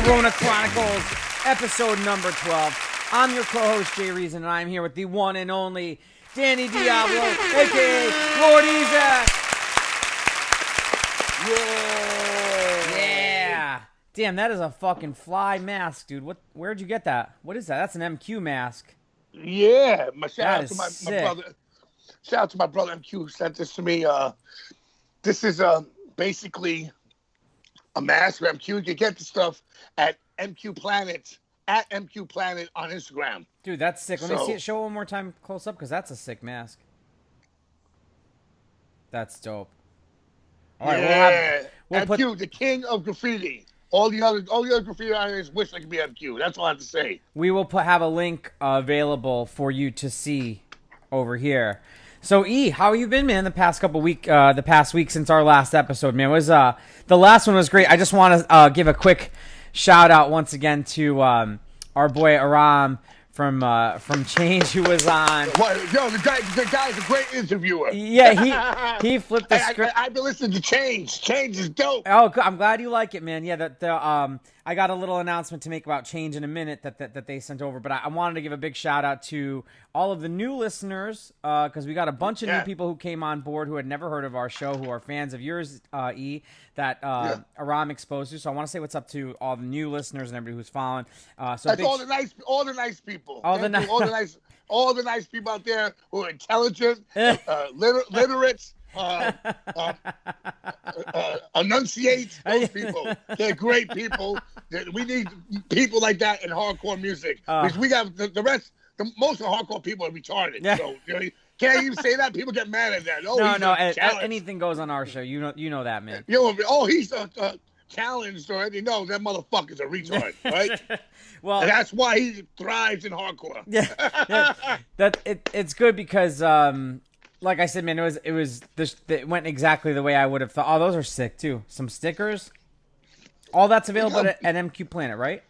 Chronicles, episode number 12. I'm your co-host, Jay Reason, and I'm here with the one and only Danny Diablo, a.k.a. Lord Ezec. Yeah. Damn, that is a fucking fly mask, dude. Where'd you get that? What is that? That's an MQ mask. Yeah. Shout out to my brother. Shout out to my brother MQ who sent this to me. This is basically a mask for MQ. You can get the stuff at MQ Planet, at MQ Planet on Instagram. Dude, that's sick. Let me see it. Show it one more time close up, because that's a sick mask. That's dope. All right, we'll MQ, the king of graffiti. All the other graffiti artists wish I could be MQ. That's all I have to say. We will have a link available for you to see over here. So E, how you been, man? The past week since our last episode, man, was the last one was great. I just want to give a quick shout out once again to our boy Aram from Change, who was on. Yo, the guy's a great interviewer. Yeah, he flipped the script. I've been listening to Change. Change is dope. Oh, I'm glad you like it, man. Yeah, I got a little announcement to make about Change in a minute that they sent over, but I wanted to give a big shout out to all of the new listeners, because we got a bunch of new people who came on board who had never heard of our show, who are fans of yours, E, that Aram exposed to. So I want to say what's up to all the new listeners and everybody who's following. That's all the nice people. All the nice people out there who are intelligent, literate, enunciate. Those people, they're great people. We need people like that in hardcore music, because we got the rest. Most of the hardcore people are retarded. Yeah. So can't even say that. People get mad at that. No. Anything goes on our show. You know that, man. He's challenged already. No, that motherfucker's a retard, right? Well, and that's why he thrives in hardcore. It's good because, like I said, man, it went exactly the way I would have thought. Oh, those are sick too. Some stickers. All that's available at MQ Planet, right?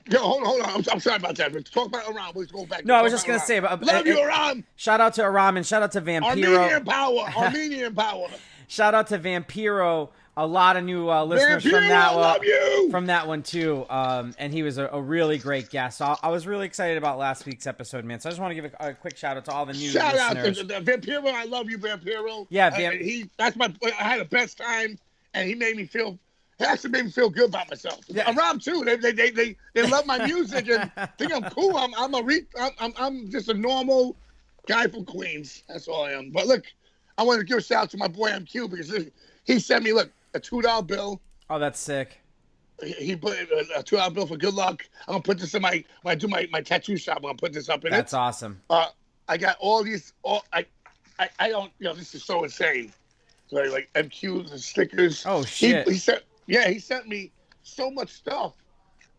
Yo, hold on. I'm sorry about that. Let's talk about Aram. Let's go back. No, I was just gonna say, love you, Aram. Shout out to Aram and shout out to Vampiro. Armenian power. Shout out to Vampiro. A lot of new listeners from that one too, and he was a really great guest. So I was really excited about last week's episode, man. So I just want to give a quick shout out to all the new listeners. Shout out to Vampiro. I love you, Vampiro. Yeah, I had the best time, and he made me feel. It actually made me feel good about myself. Yeah. Around too, they love my music and think I'm cool. I'm just a normal guy from Queens. That's all I am. But look, I want to give a shout out to my boy MQ, because he sent me a $2 bill. Oh, that's sick. He put a $2 bill for good luck. I'm gonna put this in when I do my tattoo shop. I'm gonna put this up in That's awesome. I got all these. I don't. This is so insane. So like MQs and stickers. Oh shit. He sent me so much stuff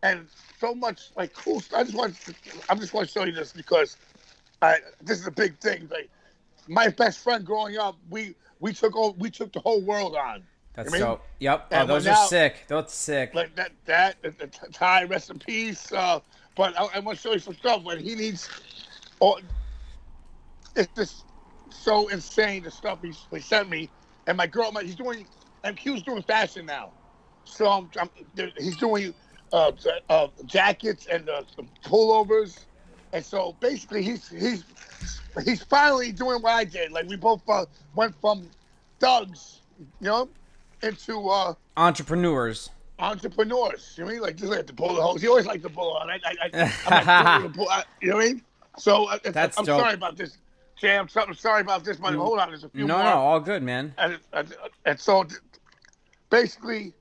and so much like cool stuff. I just want to show you this because this is a big thing. Like my best friend growing up, we took the whole world on. That's so. Yep. Oh, those are sick. That's sick. Like that the Ty, rest in peace. But I want to show you some stuff when he needs. It's just so insane the stuff he sent me. And my girl, MQ's doing fashion now. So he's doing jackets and pullovers, and so basically he's finally doing what I did. Like we both went from thugs, into entrepreneurs. You know what I mean? Like just like to pull the hose. He always liked to pull on. I'm like, you know what I mean? So I'm dope. Sorry about this, Jay. I'm sorry about this, but hold on. There's a few more. No, all good, man. And so basically.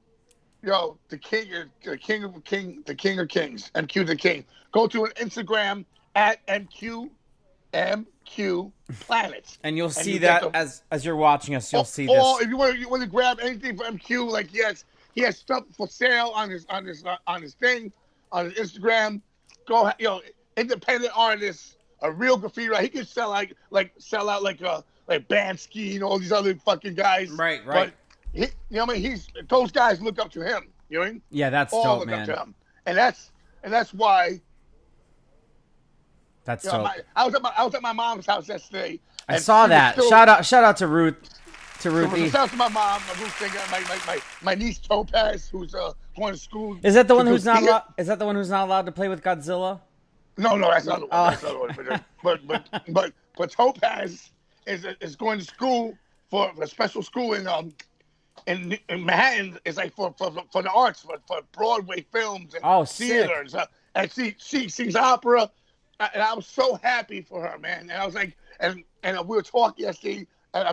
The king of kings, MQ the king. Go to an Instagram at MQ Planet, and you'll see that as you're watching us, you'll see this. If you want to grab anything from MQ, like he has stuff for sale on his thing on his Instagram. Go, independent artists, a real graffiti writer. He can sell out like Bansky and all these other fucking guys. Right. But those guys look up to him. You know what I mean? Yeah, that's all dope, man. Up to him. And that's why. That's dope. I was at my mom's house yesterday. I saw that. Shout out to Ruth To Ruthie. Shout out to my mom, my niece Topaz, who's going to school. Is that the one who's not allowed? Is that the one who's not allowed to play with Godzilla? No, that's not the one. That's not the one. But Topaz is going to school for a special school in Manhattan. It's like for the arts, for Broadway films and theater and stuff. And she sings opera, and I was so happy for her, man. And I was like, and we were talking yesterday. And I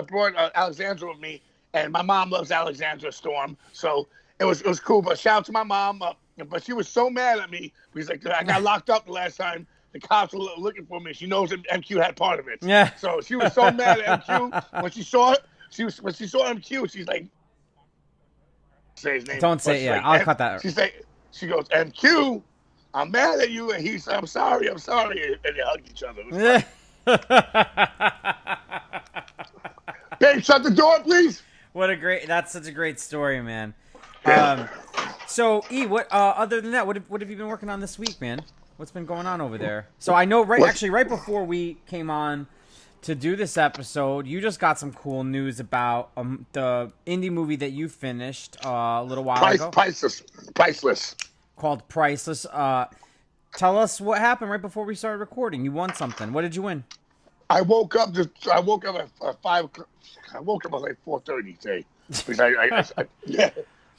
brought Alexandra with me, and my mom loves Alexandra Storm, so it was cool. But shout out to my mom. But she was so mad at me because like I got locked up the last time. The cops were looking for me. She knows that MQ had part of it. Yeah. So she was so mad at MQ when she saw it. When she saw MQ, she's like, say his name. Don't say it. Yeah, I'll cut that. She goes, MQ, I'm mad at you, and he said, I'm sorry, and they hugged each other. Babe, shut the door, please. That's such a great story, man. So E, what other than that, what have you been working on this week, man? What's been going on over there? So I know right before we came on to do this episode, you just got some cool news about the indie movie that you finished a little while ago. Priceless. Called Priceless. Tell us what happened right before we started recording. You won something. What did you win? I woke up at 5. I woke up at like 4:30 today. Because I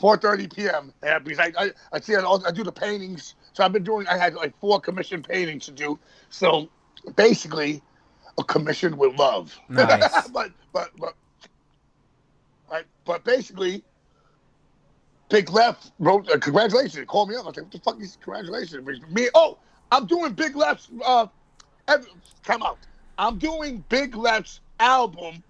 4:30 p.m. Yeah, because I do the paintings. So I had like 4 commissioned paintings to do. So basically, a commission with love. Nice. but basically, Big Left wrote congratulations. He called me up. I was like, what the fuck is congratulations? I'm doing Big Left's come out. I'm doing Big Left's album.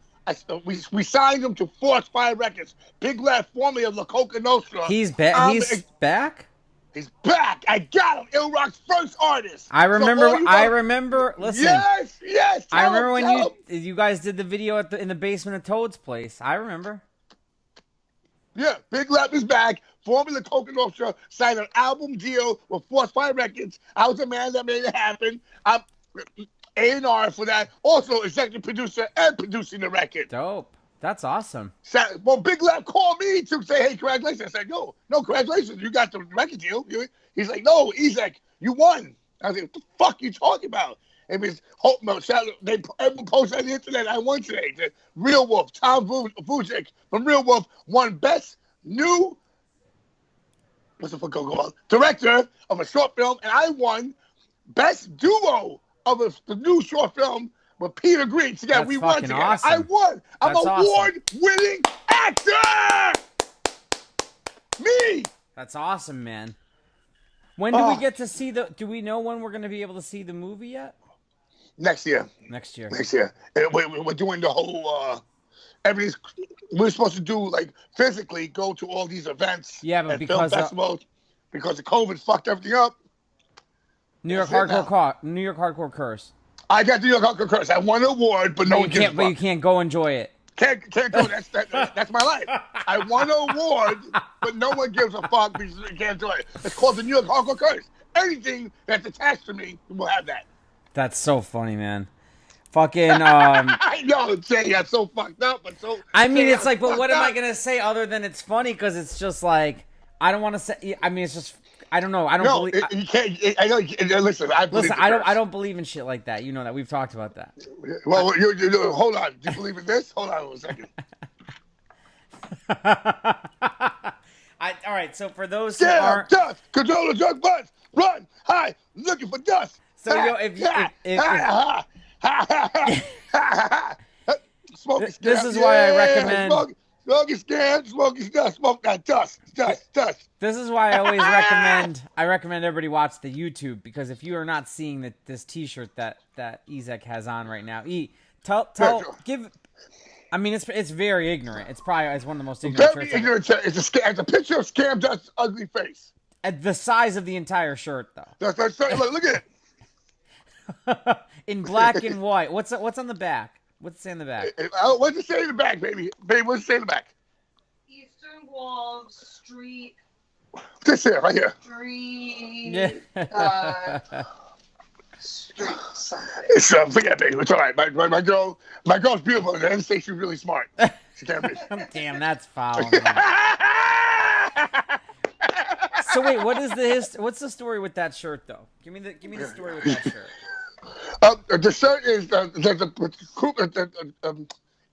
We signed him to Force 5 Records. Big Left, formerly of La Coca Nostra. He's back. He's back. He's back. I got him. Ill Rock's first artist. I remember. Listen. Yes. I remember when you guys did the video in the basement of Toad's place. I remember. Yeah, Big Left is back. Formerly La Coca Nostra, signed an album deal with Force 5 Records. I was the man that made it happen. I'm A&R for that. Also, executive producer and producing the record. Dope. That's awesome. Well, Big Left called me to say, hey, congratulations. I said, no, congratulations. You got the record deal. He's like, no, Ezec, you won. I was like, what the fuck are you talking about? And they posted on the internet, I won today. The Real Wolf, Tom Vujic from Real Wolf, won Best New Director of a Short Film, and I won Best Duo of the new short film with Peter Green. So yeah, we won together. Awesome. I won. I'm an award-winning actor. Me. That's awesome, man. When do we get to see do we know when we're going to be able to see the movie yet? Next year. And we're doing the whole, we're supposed to do, like, physically go to all these events. Yeah, but because film festivals, because of COVID fucked everything up. New York Hardcore Curse. I got the New York Hardcore Curse. I won an award, but no one gives a fuck. But you can't go enjoy it. Can't go. That's my life. I won an award, but no one gives a fuck because you can't enjoy it. It's called the New York Hardcore Curse. Anything that's attached to me will have that. That's so funny, man. Fucking. I know, Jay, that's so fucked up, but so. I mean, it's like, but what am I gonna say other than it's funny? Because it's just like I don't want to say. I mean, it's just. I don't know. I don't believe. You can't. I know. Listen, I don't believe in shit like that. You know that we've talked about that. Well, you hold on. Do you believe in this? Hold on a second. All right. So for those who aren't, dust, control the drug buzz, run, hide, looking for dust. So if this is why I recommend. Smoking scam, smoking dust, smoke that dust. This is why I always recommend everybody watch the YouTube, because if you are not seeing this T-shirt that Ezec has on right now, give. I mean, it's very ignorant. It's probably one of the most ignorant. Very ignorant. It's a picture of Scam Dust's ugly face. At the size of the entire shirt, though. Look at it. In black and white. What's on the back? What's it say in the back? What's it say in the back, baby? Baby, what's it say in the back? Eastern Wall Street. This here, right here. Street. Yeah. It's forget me. It's all right. My girl's beautiful. And say she's really smart. She can't be. Damn, that's foul. So wait, what's the story with that shirt though? Give me the story with that shirt. The shirt is the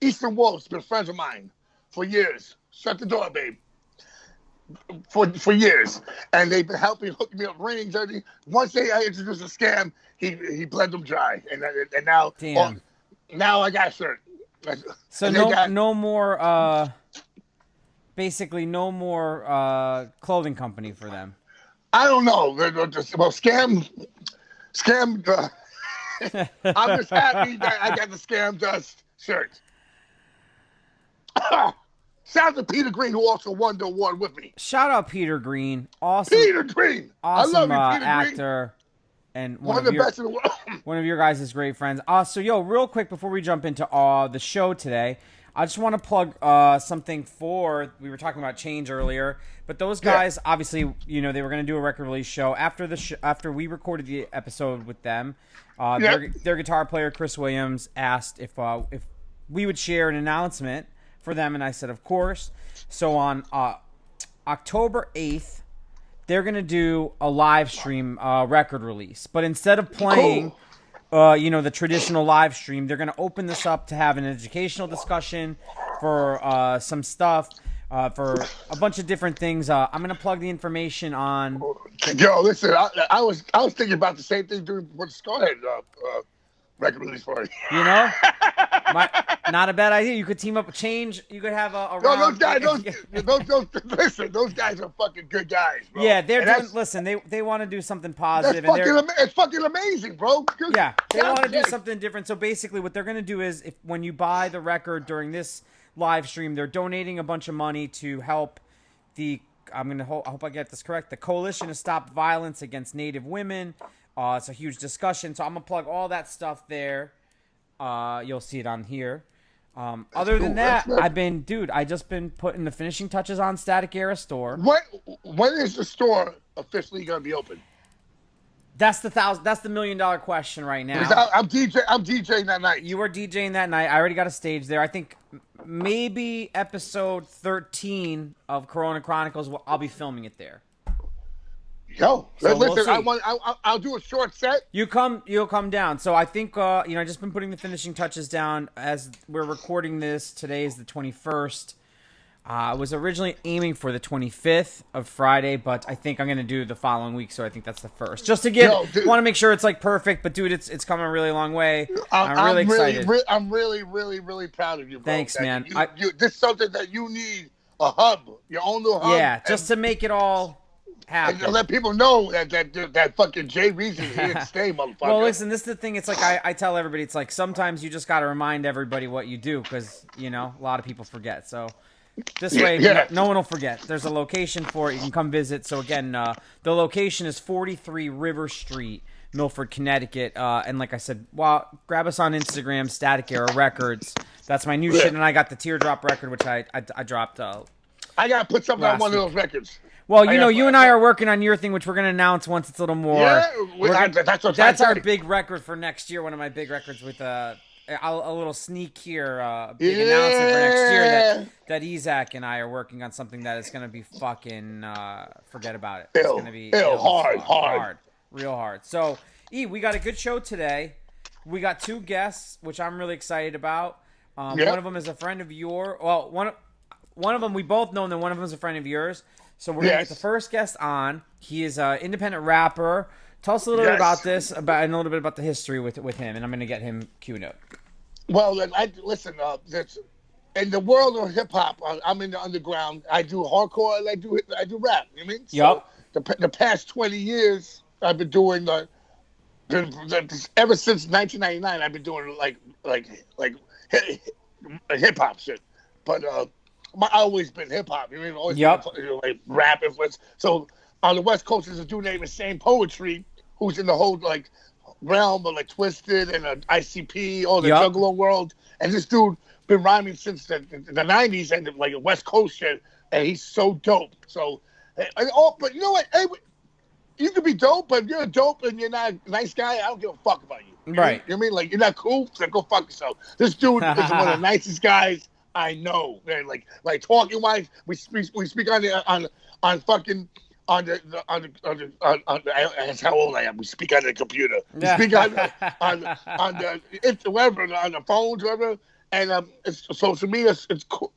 Eastern Wolves been friends of mine for years. Shut the door, babe. For years, and they've been helping hook me up rings. Everything. Once I introduced a scam, he bled them dry, and now, now I got a shirt. So no more. Basically, no more clothing company for them. I don't know. Scam. I'm just happy that I got the Scam Dust shirt. Shout out to Peter Green, who also won the award with me. Shout out Peter Green, awesome. Peter Green, awesome I love you, Peter actor, Green. and one of the best in the world. One of your guys' great friends. So real quick before we jump into the show today, I just want to plug something for. We were talking about Change earlier, but those guys obviously, they were going to do a record release show after after we recorded the episode with them. Their guitar player Chris Williams asked if we would share an announcement for them, and I said, of course. So on October 8th, they're going to do a live stream record release. But instead of playing, the traditional live stream, they're going to open this up to have an educational discussion for some stuff, for a bunch of different things. I'm going to plug the information on. Yo, listen, I was thinking about the same thing during what Scarhead record release party. Not a bad idea. You could team up with Change. You could have a no, those guys. Listen, those guys are fucking good guys, bro. Yeah, listen, they want to do something positive. It's fucking amazing, bro. Yeah, they want to do something different. So basically, what they're gonna do is, when you buy the record during this live stream, they're donating a bunch of money to help I hope I get this correct. The Coalition to Stop Violence Against Native Women. It's a huge discussion, so I'm gonna plug all that stuff there. You'll see it on here. Other than that, I just been putting the finishing touches on Static Era store. When is the store officially gonna be open? That's the $1 million question right now. I'm DJing that night. You were DJing that night. I already got a stage there. I think maybe episode 13 of Chronicles. I'll be filming it there. Yo, so listen, I'll do a short set. You'll come down. So I think I just been putting the finishing touches down as we're recording this. Today is the 21st. I was originally aiming for the 25th of Friday, but I think I'm gonna do the following week. So I think that's the first. Just to want to make sure it's like perfect. But dude, it's coming a really long way. I'm really excited. I'm really, really, really proud of you, bro. Thanks, man. This is something that you need a hub, your own little hub. Yeah, just to make it all. And let people know that fucking Jay Reason is here to stay, motherfucker. Well, listen, this is the thing. It's like I tell everybody, it's like sometimes you just got to remind everybody what you do because, a lot of people forget. So this way, no one will forget. There's a location for it. You can come visit. So, again, the location is 43 River Street, Milford, Connecticut. And like I said, grab us on Instagram, Static Era Records. That's my new shit. And I got the Teardrop record, which I dropped I got to put something on one of those records. Well, you and I are working on your thing, which we're going to announce once it's a little more. Yeah, that's our big record for next year. One of my big records with a little sneak here, big announcement for next year that Ezec and I are working on something that is going to be fucking forget about it. It's going to be hard, real hard. So, we got a good show today. We got 2 guests, which I'm really excited about. One of them is a friend of yours. Well, one of them we both know, and then one of them is a friend of yours. So we're going to get the first guest on. He is an independent rapper. Tell us a little bit about this, and a little bit about the history with him, and I'm going to get him queued up. Well, listen, in the world of hip-hop, I'm in the underground. I do hardcore, and I do rap, you know what I mean? Yep. So the past 20 years, I've been doing ever since 1999, I've been doing like hip-hop shit. But I've always been hip hop. Always been, like rap influence. So on the West Coast, there's a dude named Insane Poetry who's in the whole realm of Twisted and ICP, all the Juggalo world. And this dude been rhyming since the 90s and West Coast shit. And he's so dope. So, but you know what? Hey, you could be dope, but if you're dope and you're not a nice guy, I don't give a fuck about you. Right. You know what I mean? Like, you're not cool, so go fuck yourself. This dude is one of the nicest guys I know. Man, like talking wise, we speak on fucking on the that's how old I am. We speak on the computer. We speak on the whatever, on the phones, whatever. And so to me, it's cool.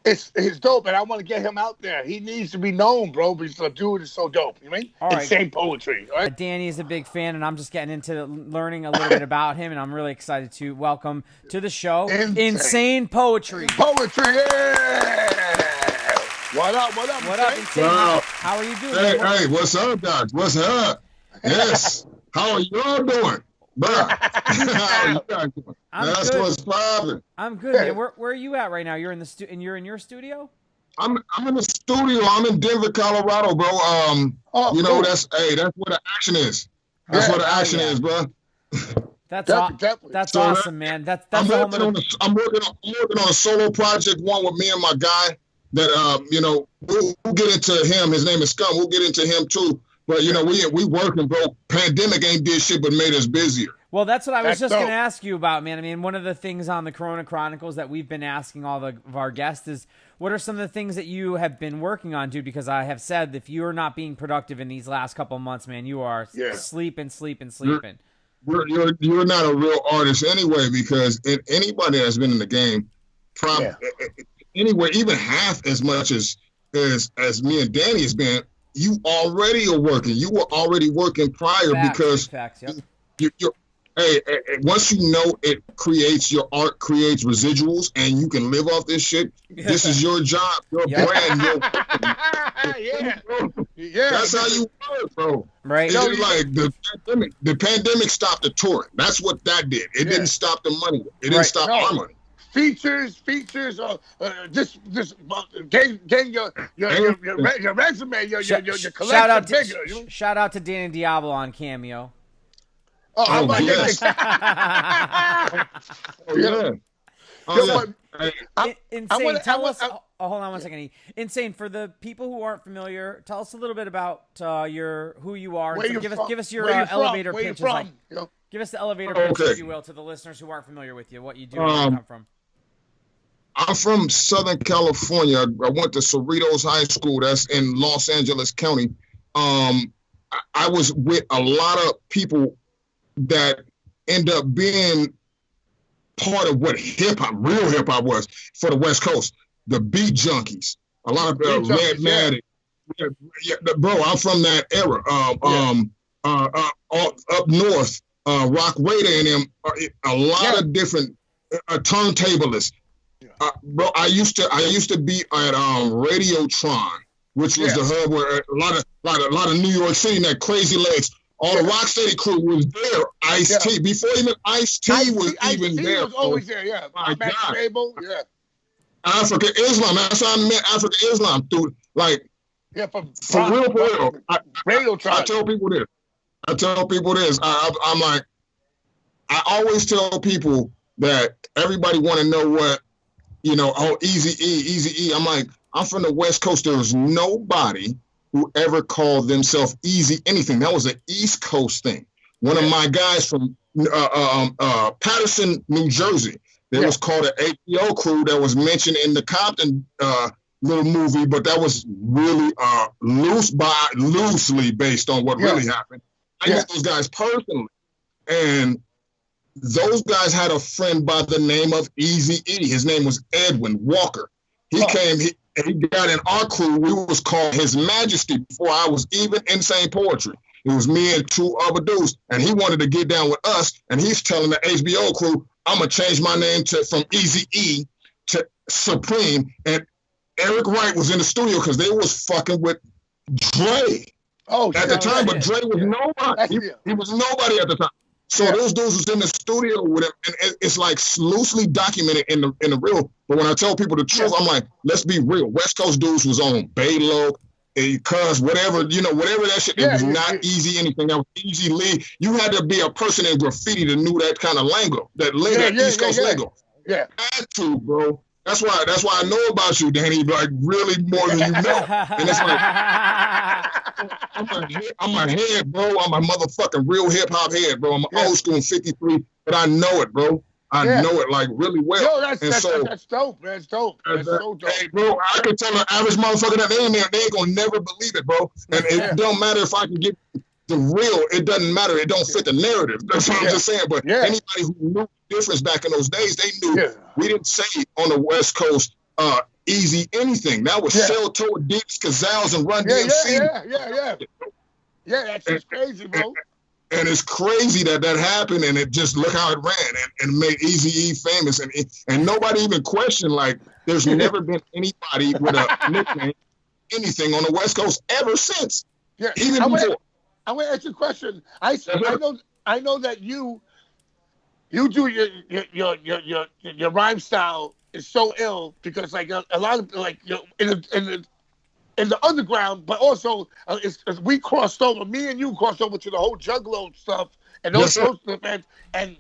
It's dope, and I want to get him out there. He needs to be known, bro, because the dude is so dope. You know what I mean? All right. Insane poetry. All right? Danny is a big fan, and I'm just getting into learning a little bit about him, and I'm really excited to welcome to the show Insane Poetry. Poetry, yeah! What up? What up, Insane? Wow. How are you doing? Hey, what's up, guys? What's up? Yes. How are y'all doing? Bro. How you guys doing? That's good. What's popping. I'm good, man. Where are you at right now? You're in the you're in your studio? I'm in the studio. I'm in Denver, Colorado, bro. You know, cool. that's where the action is. That's where the action is, bro. That's Definitely. that's So awesome, man. That's I'm the working on a solo project, one with me and my guy. That you know, we'll get into him. His name is Scum. We'll get into him too. But you know, we working, bro. Pandemic ain't did shit but made us busier. Well, that's what I was just dope. going to ask you about, man. I mean, one of the things on the Corona Chronicles that we've been asking all of our guests is, what are some of the things that you have been working on, dude? Because I have said, if you are not being productive in these last couple of months, man, you are sleeping. You're not a real artist anyway, because anybody that's been in the game, anyway, even half as much as me and Danny has been, you already are working. You were already working prior because you're once you know it creates, your art creates residuals, and you can live off this shit. This is your job, your brand. That's how you work, bro. Right. It's like the pandemic stopped the touring. That's what that did. It didn't stop the money. It didn't stop our money. Features, just getting your resume, your collection bigger. Shout out to Danny Diablo on Cameo. Yes. Insane. Tell us. Hold on one second. Insane. For the people who aren't familiar, tell us a little bit about who you are. Give us your elevator pitch. Give us the elevator pitch, if you will, to the listeners who aren't familiar with you. What you do, where you come from. I'm from Southern California. I went to Cerritos High School. That's in Los Angeles County. I was with a lot of people that end up being part of what real hip hop was for the West Coast. The beat junkies. A lot of Red Matic. Bro, I'm from that era. Up north, Rock Raider and them, a lot of different turntablists. Bro, I used to be at Radiotron, which was the hub where a lot of New York City and that Crazy Legs. All the Rocksteady crew was there. Ice-T. Before even Ice-T was even there. Was always there, My God. Table, Africa Islam. That's how I met Africa Islam through, for real. I tell people this. I'm like, I always tell people that everybody want to know what, Easy E. I'm like, I'm from the West Coast. There was nobody who ever called themselves Easy anything. That was an East Coast thing. One of my guys from Patterson, New Jersey, there was called an APO crew that was mentioned in the Compton little movie, but that was really loosely based on what really happened. I knew those guys personally, and those guys had a friend by the name of Easy E. His name was Edwin Walker. He came. He got in our crew. We was called His Majesty before I was even Insane Poetry. It was me and two other dudes, and he wanted to get down with us, and he's telling the HBO crew, I'm going to change my name from Easy E to Supreme. And Eric Wright was in the studio because they was fucking with Dre at the time, but Dre was nobody. He was nobody at the time. So those dudes was in the studio with him, and it's like loosely documented in the real. But when I tell people the truth, I'm like, let's be real. West Coast dudes was on Baylo, Cuz, whatever that shit. It was not easy anything. That was Easy Lee. You had to be a person in graffiti to knew that kind of lingo, that East Coast lingo. Yeah, had to, bro. That's why I know about you, Danny, like really more than you know. And it's like, I'm a head, bro. I'm a motherfucking real hip hop head, bro. I'm old school in 53, but I know it, bro. I know it like really well. Yo, that's dope, man. That's dope. That's so dope. Hey, bro, I can tell an average motherfucker that they ain't there, they ain't gonna never believe it, bro. And it don't matter if I can get the real, it doesn't matter. It don't fit the narrative. That's what I'm just saying. But anybody who knew the difference back in those days, they knew we didn't say on the West Coast, easy anything. That was Shell Toe, Deeps, Kazals, and Run DMC. Yeah, that's just crazy, bro. And it's crazy that happened, and it just look how it ran and made Eazy-E famous, and nobody even questioned, like, there's never been anybody with a nickname, anything on the West Coast ever since. Yeah, even before. I'm gonna ask you a question. I know that you do your rhyme style is so ill because like a lot of like in the underground, but also we crossed over. Me and you crossed over to the whole Juggalo stuff and those events. And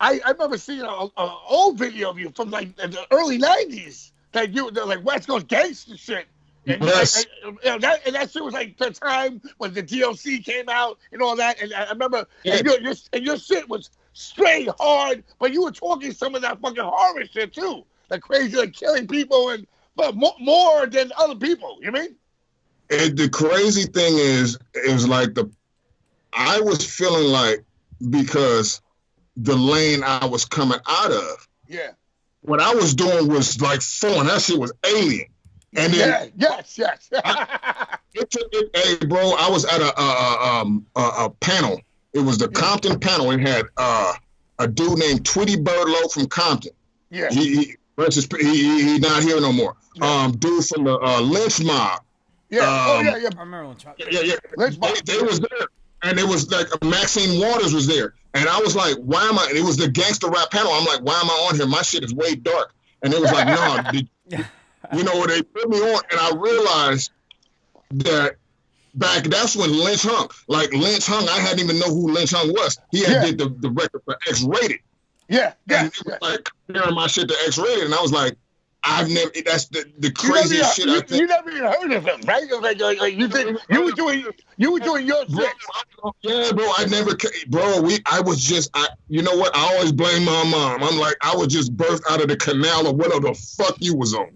I remember seeing an old video of you from like the early '90s that you like West Coast gangster shit. And, that shit was like the time when the DLC came out and all that. And I remember and your shit was straight hard, but you were talking some of that fucking horror shit too, like crazy, like killing people and. But more than other people, you mean? The crazy thing is, it was like I was feeling like because the lane I was coming out of, what I was doing was like foreign. That shit was alien. And then, yes. Hey, bro, I was at a panel. It was the Compton panel. It had a dude named Tweety Birdlow from Compton. Yeah. He not here no more. Dude from the Lynch Mob. I remember Lynch Mob. Lynch Mob. They was there, and it was like Maxine Waters was there, and I was like, why am I? And it was the gangster rap panel. I'm like, why am I on here? My shit is way dark, and it was like, no, you know, they put me on, and I realized that that's when Lynch hung. Like Lynch hung, I hadn't even know who Lynch hung was. He had did the record for X-Rated. And it was like comparing my shit to X-Rated, and I was like, that's the craziest shit I think. You never even heard of him, right? Like you think you were doing your shit. Yeah, bro, I was just, you know what? I always blame my mom. I'm like, I was just birthed out of the canal of whatever the fuck you was on.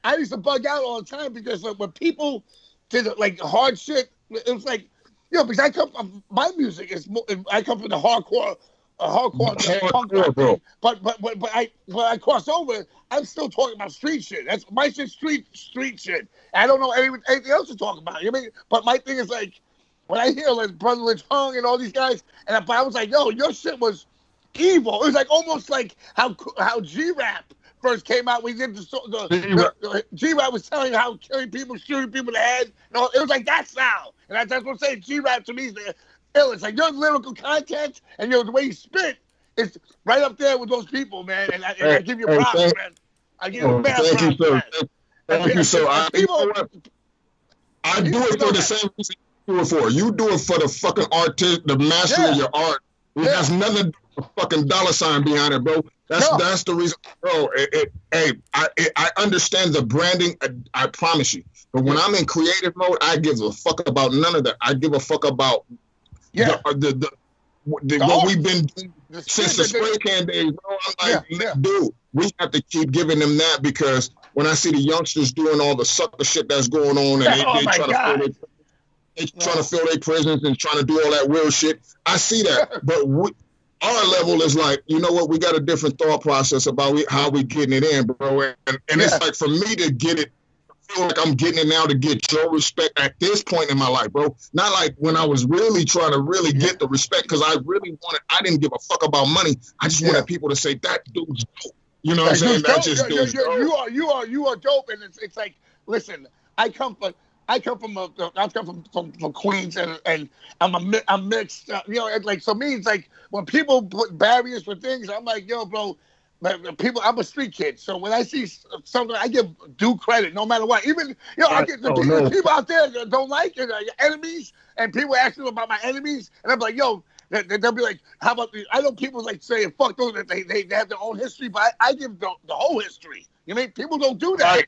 I used to bug out all the time because like, when people did like hard shit, it was like, because I come from my music is I come from the hardcore punk rock thing. But when I cross over, I'm still talking about street shit. That's my shit, street shit. I don't know anything else to talk about. You know what I mean? But my thing is like when I hear like Brother Lynch Hung and all these guys, and I was like, yo, your shit was evil. It was like almost like how G-Rap first came out. We did the G-Rap was telling how killing people, shooting people in the head. It was like that sound. And that's what I'm saying. G-Rap to me is ill. It's like your lyrical content and the way you spit is right up there with those people, man. And I give you props, man. I give you props. Thank you, sir. Thank you, sir. I do it for the same reason you do it for. You do it for the fucking artist, the mastery of your art. It has nothing to do with a fucking dollar sign behind it, bro. That's the reason, bro. I understand the branding. I promise you. But when I'm in creative mode, I give a fuck about none of that. I give a fuck about what we've been doing since the spray can days, bro. I'm like, dude, we have to keep giving them that because when I see the youngsters doing all the sucker shit that's going on and they trying to fill their prisons and trying to do all that weird shit, I see that. But our level is like, you know what? We got a different thought process about how we getting it in, bro. And it's like for me to get it, I feel like I'm getting it now to get your respect at this point in my life, bro. Not like when I was really trying to really get the respect because I didn't give a fuck about money. I just wanted people to say that dude's dope. You know what I'm saying? That just dude's dope. You are dope, and it's like, listen, I come from Queens, and I'm mixed. Like so me, it's like when people put barriers for things, I'm like, yo, bro. People, I'm a street kid, so when I see something, I give due credit, no matter what. Even I get people out there that don't like it, your enemies, and people ask me about my enemies, and I'm like, yo, they'll be like, how about the? I know people like saying, fuck those, they have their own history, but I give the whole history. You mean people don't do that?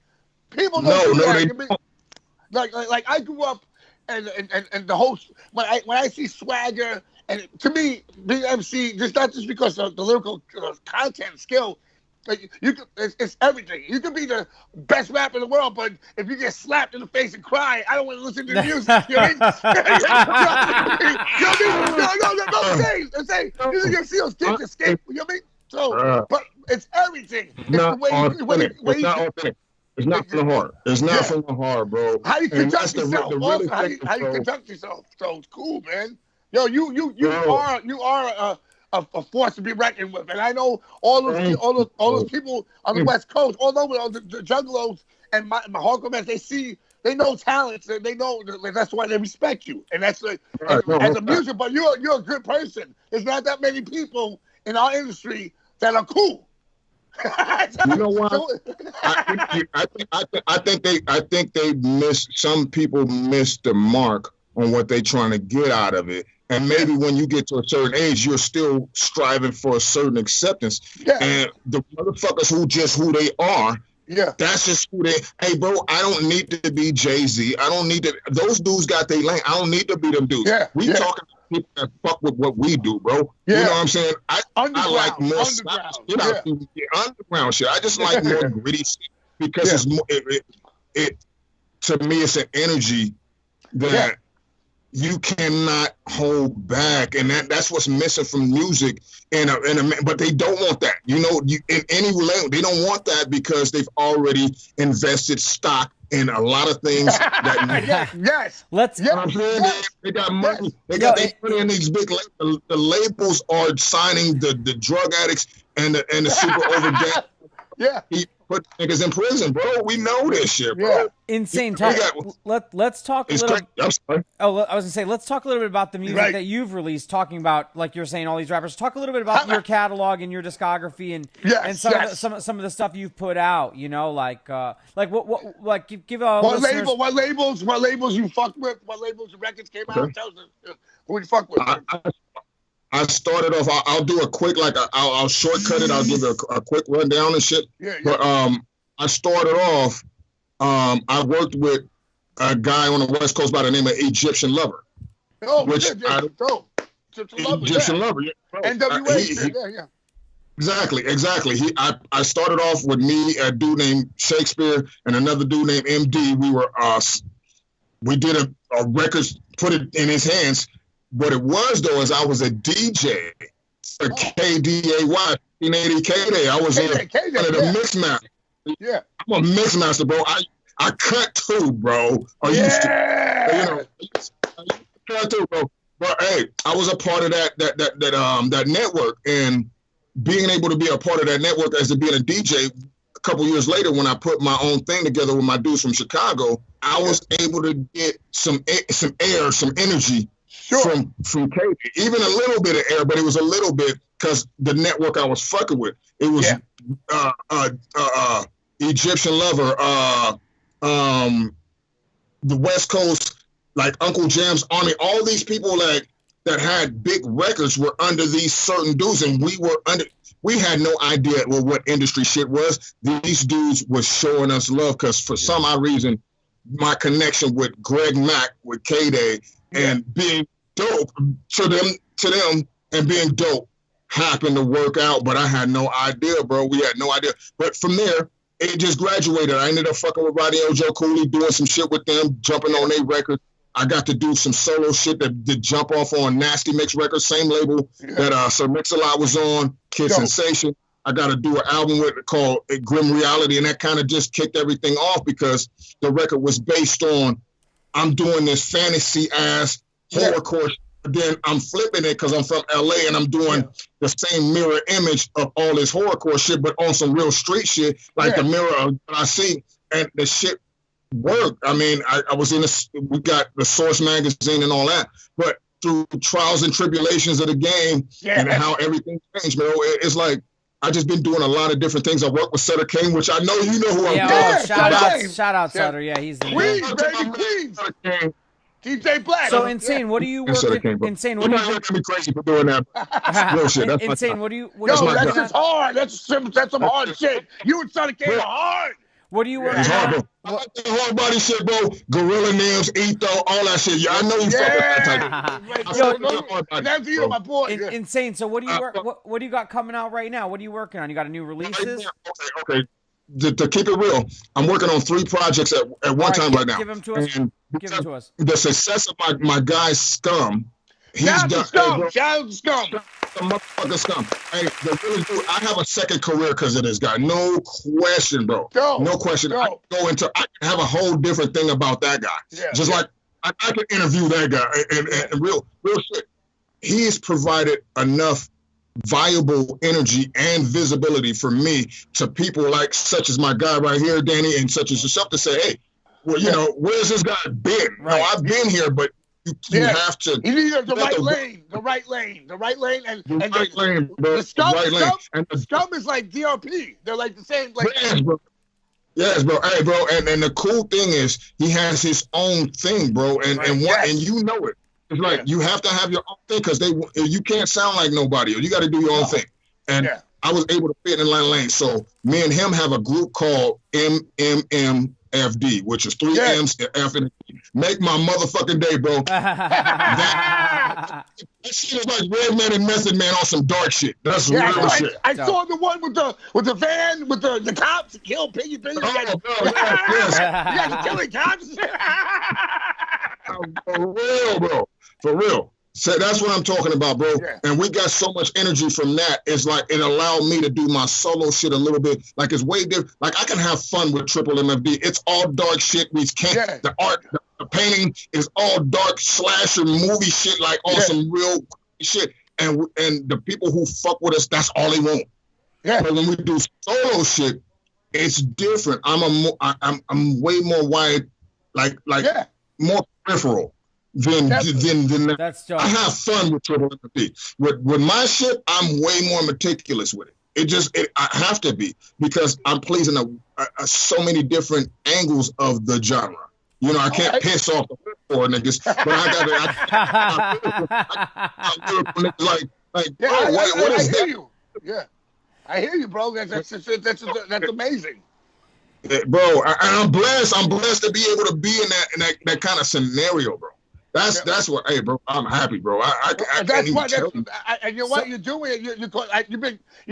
People don't do that. They I mean, like I grew up, and the whole when I see swagger, and to me, being MC, just not just because of the lyrical content skill. Like it's everything. You could be the best rapper in the world, but if you get slapped in the face and cry, I don't want to listen to the music. You know what I mean? No. I'm saying. You see those kids escape. You know what I mean? So, but it's everything. It's not the way authentic. It's not authentic. It's not from the heart. It's not from the heart, bro. How you conduct yourself? How you conduct yourself? So it's cool, man. Yo, you are a force to be reckoned with, and I know all those people on the West Coast, all over the juggalos and my hardcore fans. They know talents, and they know that's why they respect you, and that's like as a music. But you're a good person. There's not that many people in our industry that are cool. You know what? I think they missed. Some people missed the mark on what they're trying to get out of it. And maybe when you get to a certain age, you're still striving for a certain acceptance. Yeah. And the motherfuckers who they are, that's just who they. Hey, bro, I don't need to be Jay-Z. I don't need to. Those dudes got their lane. I don't need to be them dudes. We talking about people that fuck with what we do, bro. You know what I'm saying? I like more underground shit. I just like more gritty shit because it's more. It to me, it's an energy that. You cannot hold back, and that's what's missing from music. But they don't want that. You know, in any relation, they don't want that because they've already invested stock in a lot of things. That They got money. They put in these big. The labels are signing the drug addicts and the super overget. He put niggas in prison, bro. We know this shit, bro. Insane talk. Let's talk a little. I'm sorry. Oh, I was gonna say, let's talk a little bit about the music that you've released. Talking about, like you're saying, all these rappers. Talk a little bit about your catalog and your discography and some of the stuff you've put out. You know, like what give listeners... what labels you fucked with? What labels the records came out? Tell us who you fuck with. I started off. I'll do a quick, I'll shortcut it. I'll give it a quick rundown and shit. But I started off. I worked with a guy on the West Coast by the name of Egyptian Lover. Egyptian Lover. NWA. Exactly. I started off with me, a dude named Shakespeare, and another dude named MD. We did a record, put it in his hands. What it was, though, is I was a DJ for KDAY, 1980 KDAY. I was one of the mix masters. Yeah. I'm a mix master, bro. I cut too, bro. I used to cut too, bro. But hey, I was a part of that network, and being able to be a part of that network as being a DJ. A couple years later, when I put my own thing together with my dudes from Chicago, I was able to get some air, some energy. From KD, even a little bit of air, but it was a little bit because the network I was fucking with. It was Egyptian Lover, the West Coast, like Uncle Jam's Army. All these people that had big records were under these certain dudes, and we had no idea what industry shit was. These dudes was showing us love because for some odd reason, my connection with Greg Mack, with KD, and being dope to them and being dope happened to work out, but I had no idea, bro. We had no idea. But from there, it just graduated. I ended up fucking with Roddy and Joe Cooley, doing some shit with them, jumping on their records. I got to do some solo shit that jump off on Nasty Mix Records, same label that Sir Mix-a-Lot was on, Kid Sensation. I got to do an album with it called Grim Reality, and that kind of just kicked everything off because the record was based on I'm doing this fantasy-ass horrorcore. Then I'm flipping it because I'm from LA and I'm doing the same mirror image of all this horrorcore shit, but on some real street shit, like the mirror of what I see, and the shit worked. I mean, I was we got the Source magazine and all that, but through trials and tribulations of the game and how everything changed, man, it's like I just been doing a lot of different things. I work with Sutter King, which I know you know who I'm doing. Shout out Sutter. Yeah, he's the Queens, baby. DJ Black. So Insane, what do you work with? Insane, what do you work me crazy for doing that? Real shit. That's Insane, what do you that's just hard. That's some hard shit. You and Sonny King are hard. What do you work It's hard, bro. on? I like that hard body shit, bro. Gorilla Nims, Etho, all that shit. Yeah, I know you fuck with that type. That's you, my boy. Insane. So what do you work? What do you got coming out right now? What are you working on? You got a new releases? Okay. To keep it real, I'm working on 3 projects at one time right now. Give them to us. Give them to us. The success of my guy Scum. Shout out to Scum. The motherfucker Scum. Hey, I have a second career because of this guy. No question, bro. No question. I can have a whole different thing about that guy. Yeah, just like I can interview that guy and real shit. He has provided enough viable energy and visibility for me to people like such as my guy right here, Danny, and such as yourself to say, hey, well, you know, where's this guy been? Right. No, I've been here, but you have to. You need the right lane, and the Scum is like DRP. They're like the same. Like, yes, bro. Hey, bro. And the cool thing is he has his own thing, bro. And you know it. It's like you have to have your own thing because you can't sound like nobody. You got to do your own thing. And I was able to fit in lane. So me and him have a group called MMMFD, which is 3 M's, F, and D. Make my motherfucking day, bro. That shit is like Redman and Method Man on some dark shit. That's real shit. I saw the one with the van with the cops kill Piggy. You guys killing cops. For real, bro. For real. So that's what I'm talking about, bro. Yeah. And we got so much energy from that. It's like it allowed me to do my solo shit a little bit. Like it's way different. Like I can have fun with Triple MFD. It's all dark shit. We can't. The art, the painting is all dark slasher movie shit. Like on some real shit. And the people who fuck with us, that's all they want. Yeah. But when we do solo shit, it's different. I'm way more wide, more peripheral. Than that. That's dope. I have fun with Triple MFD. With my shit, I'm way more meticulous with it. I have to be because I'm pleasing so many different angles of the genre. You know, I can't piss off the poor niggas, but I what is that? You. Yeah, I hear you, bro. That's amazing. Bro, and I'm blessed. I'm blessed to be able to be in that kind of scenario, bro. That's what. Hey, bro, I'm happy, bro. I can't even tell you. And you know what you're doing? You've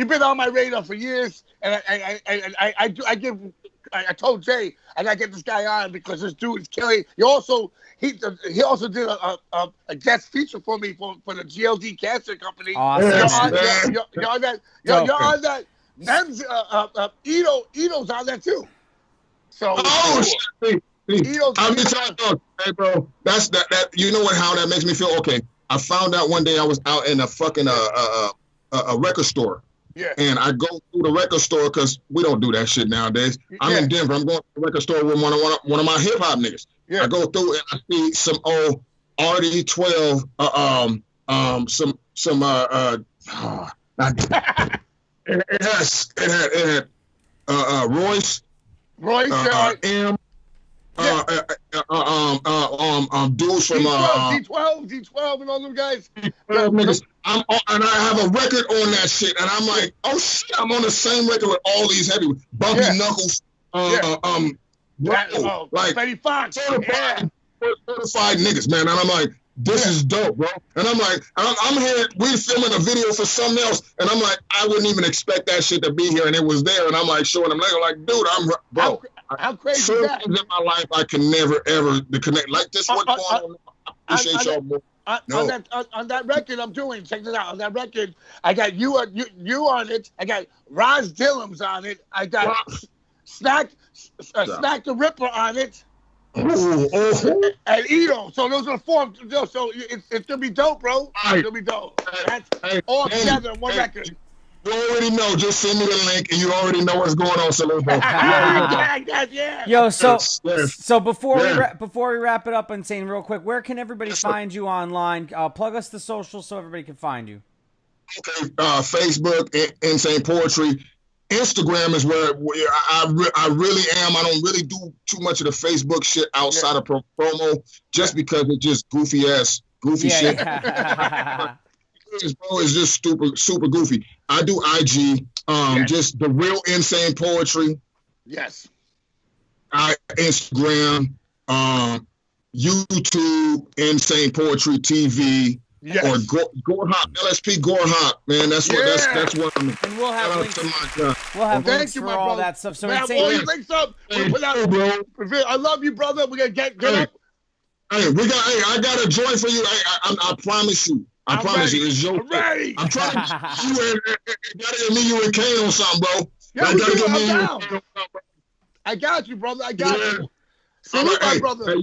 been on my radar for years, and I told Jay I gotta get this guy on because this dude is killing. He also did a guest feature for me for the GLD Cancer Company. Awesome. You're on that. You're on that. Them's Ito's on that too. So. Shit. I'm just talking, hey, bro. That's that. You know how that makes me feel? Okay, I found out one day I was out in a fucking a record store. Yeah. And I go through the record store because we don't do that shit nowadays. I'm in Denver. I'm going to the record store with one of my hip hop niggas. Yeah. I go through and I see some old RD12. It had Royce. M. Dudes from D12 and all them guys. Niggas. And I have a record on that shit, and I'm like, oh shit, I'm on the same record with all these heavy Bumpy Knuckles. Like Betty Fox, certified niggas, man. And I'm like, this is dope, bro. And I'm like, I'm here. We're filming a video for something else, and I'm like, I wouldn't even expect that shit to be here, and it was there. And I'm like, showing them, like, dude, bro. How crazy is that? Things in my life I can never ever connect like this. What's going on? I appreciate y'all more. On that record I'm doing, check this out. On that record, I got you on it. I got Roz Dillums on it. I got Snack the Ripper on it. And Ito. So those are the four. So it's gonna be dope, bro. It's gonna be dope. That's all together in one record. You already know. Just send me the link, and you already know what's going on, Salute. Yo, so before we wrap it up, Insane, real quick, where can everybody find you online? Plug us the socials so everybody can find you. Okay, Facebook, Insane Poetry. Instagram is where I really am. I don't really do too much of the Facebook shit outside of promo, just because it's just goofy shit. Yeah. Bro, it's just super goofy. I do IG, just the real Insane Poetry. Yes. Instagram, YouTube, Insane Poetry TV, or Gore Hop, LSP Gore Hop, man. That's what I'm. And we'll have links. We'll have links for all that stuff. So all your links up. Bro. I love you, brother. We're gonna get up. Hey, I got a joint for you. I promise you. I promise you, it's your. I'm trying to you and gotta get me, you and Kane on something, bro. Yeah, I got you, brother. I got you. Salute, my brother.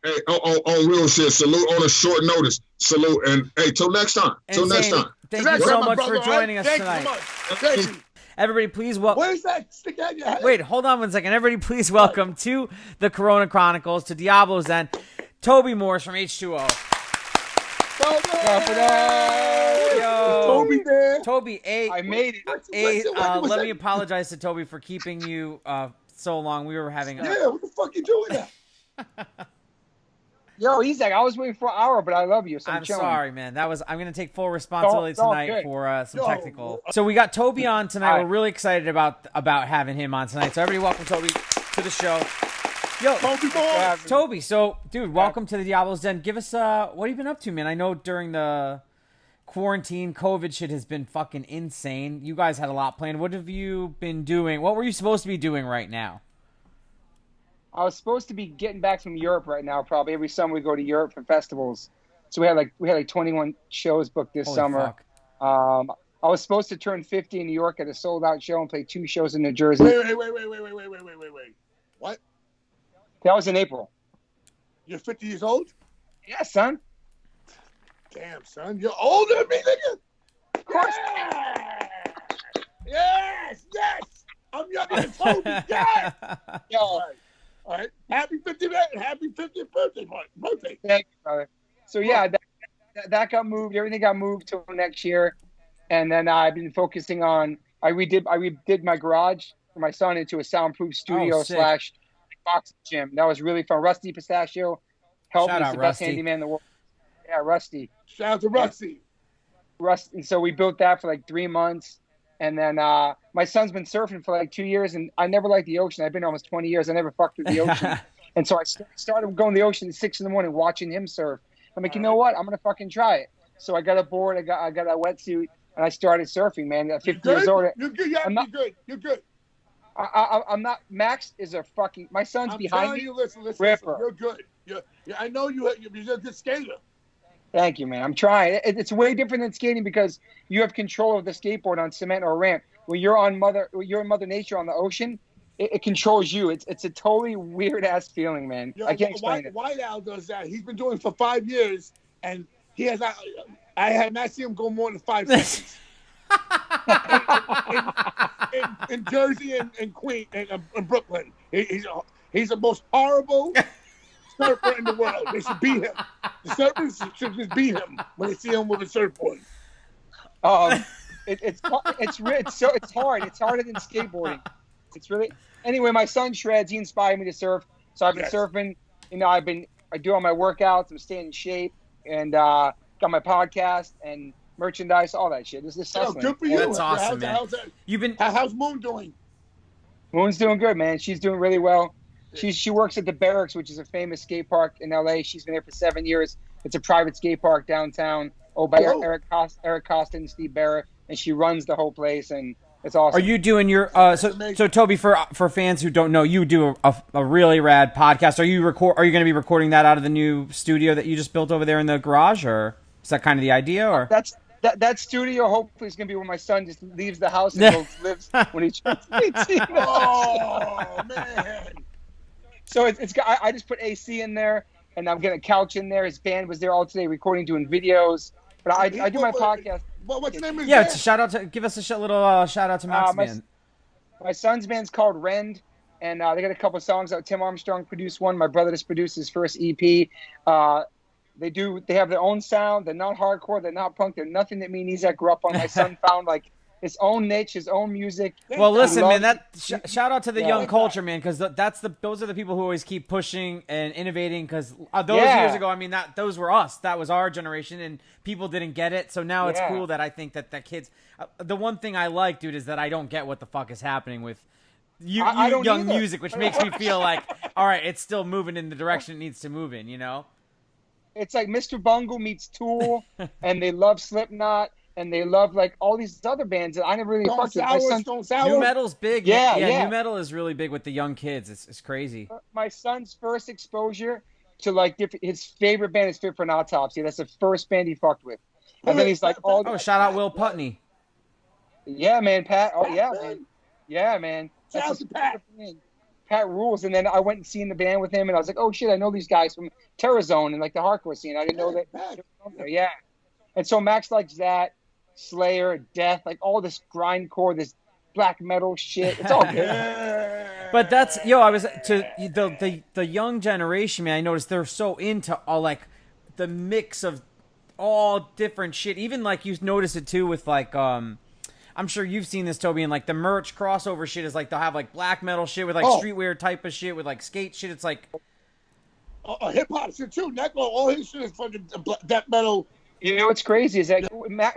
Hey, on real shit. Salute on a short notice. Salute, and hey, till next time. Next time. Thank you so much for joining us tonight. Thank you. Everybody, please welcome. What is that? Stick out your head. Wait, hold on 1 second. Everybody, please welcome to the Corona Chronicles, to Diablo's End, Toby Morse from H2O. Toby there. Toby, I made it. Let me apologize to Toby for keeping you so long. We were having. What the fuck you doing now? Yo, Ezec, I was waiting for an hour, but I love you. So I'm sorry, man. I'm gonna take full responsibility tonight for some technical. So we got Toby on tonight. We're really excited about having him on tonight. So everybody, welcome Toby to the show. Yo, Toby. So, dude, welcome to the Diablo's Den. Give us what have you been up to, man? I know during the quarantine, COVID shit has been fucking insane. You guys had a lot planned. What have you been doing? What were you supposed to be doing right now? I was supposed to be getting back from Europe right now. Probably every summer we go to Europe for festivals. So we had like 21 shows booked this summer. Fuck. I was supposed to turn 50 in New York at a sold-out show and play 2 shows in New Jersey. Wait. What? That was in April. You're 50 years old? Yeah, son. Damn, son. You're older than me, nigga. Of course. Yes. I'm younger than Toby. Yes. Yo. All right. Happy 50th birthday. Thank you, brother. So, yeah, that got moved. Everything got moved till next year. And then I've been focusing on I redid my garage for my son into a soundproof studio / boxing gym. That was really fun. Rusty Pistachio helped me. He's the best handyman in the world. Yeah, Rusty. Shout out to Rusty. And so we built that for like 3 months. And then my son's been surfing for like 2 years, and I never liked the ocean. I've been almost 20 years. I never fucked with the ocean. And so I started going to the ocean at 6 in the morning watching him surf. I'm like, you know what? I'm going to fucking try it. So I got a board. I got a wetsuit, and I started surfing, man. At 50 years old. You're good. Yeah, you're good. I'm not. Max is a fucking. My son's behind me. Listen, Ripper. You're good. I know you're a good skater. Thank you, man. I'm trying. It's way different than skating because you have control of the skateboard on cement or ramp. When you're in Mother Nature on the ocean, it controls you. It's a totally weird ass feeling, man. I can't explain it. White Owl does that. He's been doing it for 5 years, and he has. I have not seen him go more than 5 seconds. in Jersey and Queens and Brooklyn. He's the most horrible surfer in the world. They should beat him. The surfers should just beat him when they see him with a surfboard. It's hard. It's harder than skateboarding. It's really. Anyway, my son shreds. He inspired me to surf, so I've been surfing. You know, I do all my workouts. I'm staying in shape, and got my podcast and merchandise, all that shit. This is good for you. That's awesome, man. How's Moon doing? Moon's doing good, man. She's doing really well. She works at the Barracks, which is a famous skate park in LA. She's been there for 7 years. It's a private skate park downtown, by Eric Costa and Steve Barrett, and she runs the whole place, and it's awesome. Are you doing your so Toby, for fans who don't know, you do a really rad podcast. Are you going to be recording that out of the new studio that you just built over there in the garage, or is that kind of the idea? Or that studio hopefully is going to be where my son just leaves the house and lives when he turns 18. Oh man. So I just put AC in there, and I'm getting a couch in there. His band was there all today recording, doing videos. But I do my podcast. What's the name of his band? Give us a little shout out to Max band. My son's band's called Rend, and they got a couple of songs out. Tim Armstrong produced one. My brother just produced his first EP. They have their own sound. They're not hardcore. They're not punk. They're nothing that me and Ezec grew up on. My son found like his own niche, his own music. Well, listen, man. Shout out to the young culture, man, because those are the people who always keep pushing and innovating. Because years ago, I mean, those were us. That was our generation, and people didn't get it. So now it's cool that I think that kids. The one thing I like, dude, is that I don't get what the fuck is happening with young music, which makes me feel like, all right, it's still moving in the direction it needs to move in, you know? It's like Mr. Bungle meets Tool, and they love Slipknot, and they love like all these other bands that I never really fucked with. New metal's big. Yeah. New metal is really big with the young kids. It's crazy. My son's first exposure to like his favorite band is Fit for an Autopsy. That's the first band he fucked with. And then he's like, shout out Will Putney. Yeah, man, Pat. Oh, yeah, man. Yeah, man. Shout out to Pat. Pat rules. And then I went and seen the band with him, and I was like, oh shit, I know these guys from Terrorzone and like the hardcore scene. I didn't know that. Yeah. And so Max likes that, Slayer, Death, like all this grindcore, this black metal shit. It's all good. But that's I was to the young generation, man. I noticed they're so into all like the mix of all different shit. Even like you notice it too with like I'm sure you've seen this, Toby, and like the merch crossover shit is like they'll have like black metal shit with like streetwear type of shit with like skate shit. It's like hip hop shit too. Necro, all his shit is fucking death metal. You know what's crazy is that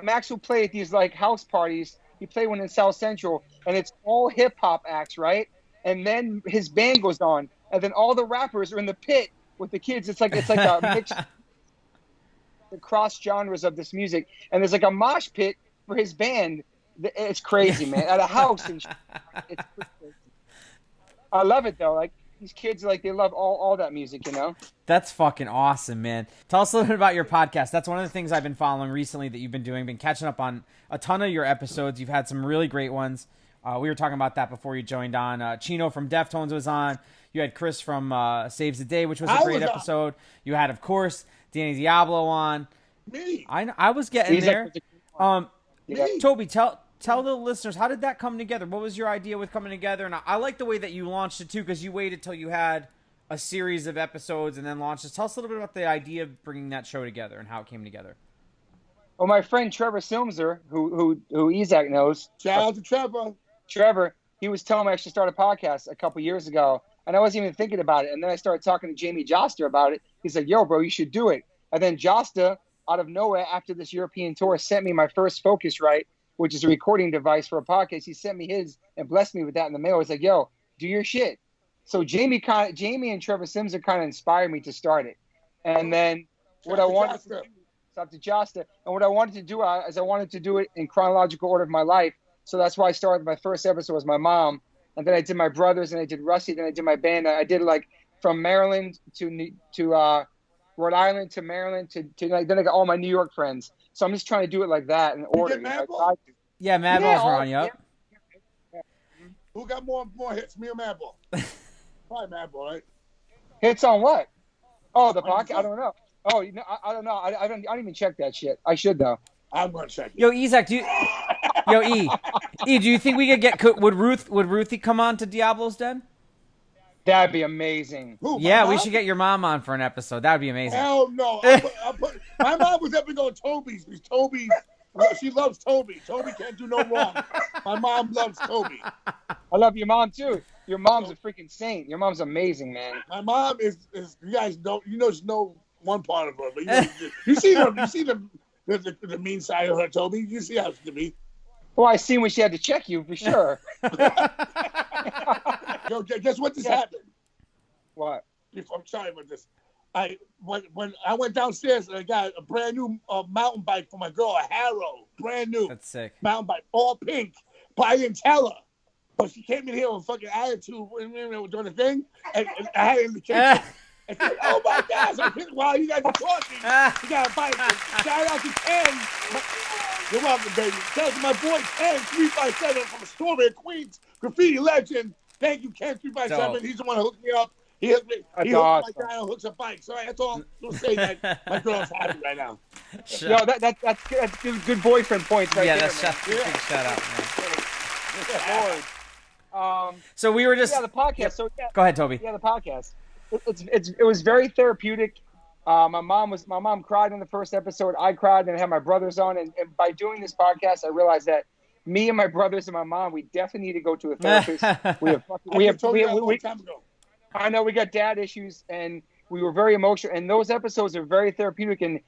Max will play at these like house parties. He played one in South Central, and it's all hip hop acts, right? And then his band goes on, and then all the rappers are in the pit with the kids. It's like a mix, the cross genres of this music, and there's like a mosh pit for his band. It's crazy, man. At a house and it's crazy. I love it though. Like these kids, like they love all that music, you know. That's fucking awesome, man. Tell us a little bit about your podcast. That's one of the things I've been following recently that you've been doing. Been catching up on a ton of your episodes. You've had some really great ones. We were talking about that before you joined on. Chino from Deftones was on. You had Chris from Saves the Day, which was a great episode. You had, of course, Danny Diablo on. Me. I was getting there. Toby, tell the listeners, how did that come together? What was your idea with coming together? And I like the way that you launched it, too, because you waited till you had a series of episodes and then launched it. Tell us a little bit about the idea of bringing that show together and how it came together. Well, my friend Trevor Silmser, who Ezec knows. Shout out to Trevor. Trevor, he was telling me I should start a podcast a couple years ago, and I wasn't even thinking about it. And then I started talking to Jamie Joster about it. He's like, yo, bro, you should do it. And then Joster, out of nowhere, after this European tour, sent me my first Focusrite, which is a recording device for a podcast. He sent me his and blessed me with that in the mail. He's like, yo, do your shit. So Jamie and Trevor Simser kind of inspired me to start it. And then what I wanted to do, stop to Joster, and what I wanted to do is I wanted to do it in chronological order of my life. So that's why I started. My first episode was my mom, and then I did my brothers, and I did Rusty, then I did my band. I did like from Maryland to Rhode Island to Maryland to like, then I got all my New York friends. So I'm just trying to do it like that in order. Yeah, Madball's were on you. Yeah. Who got more hits, me or Madball? Probably Madball, right? Hits on what? Oh, the podcast? I don't know. Oh, I don't know. I don't even check that shit. I should though. I'm gonna check it. Yo, Ezec, do you think we could get would Ruthie come on to Diablo's Den? That'd be amazing. Who, yeah, we should get your mom on for an episode. That'd be amazing. Hell no. My mom was up to go to Toby's because Toby, she loves Toby. Toby can't do no wrong. My mom loves Toby. I love your mom too. Your mom's a freaking saint. Your mom's amazing, man. My mom is you guys don't just know one part of her, but you see the mean side of her, Toby. You see how she can be. Well, I seen when she had to check you for sure. Yo, guess what just happened? What? I'm sorry about this. When I went downstairs and I got a brand new mountain bike for my girl, a Harrow, brand new. That's sick. Mountain bike, all pink. But I didn't tell her. But she came in here with a fucking attitude doing the thing, and I had it in the kitchen. And she said, oh my gosh! While you guys are talking, you got a bike. Shout out to Ken. You're welcome, baby. Shout out to my boy Ken 357 from Astoria, Queens, graffiti legend. Thank you, Ken 357. He's the one who hooked me up. He hooked me. He hooked my guy and hooks up bikes. All right, that's all. Don't say that. My girl's happy right now. Sure. No, that's good boyfriend points right there. That's big shout out, man. So we were just the podcast. So go ahead, Toby. Yeah, the podcast. It was very therapeutic. My mom cried in the first episode. I cried, and I had my brothers on. And by doing this podcast, I realized that me and my brothers and my mom, we definitely need to go to a therapist. I know we got dad issues, and we were very emotional. And those episodes are very therapeutic. And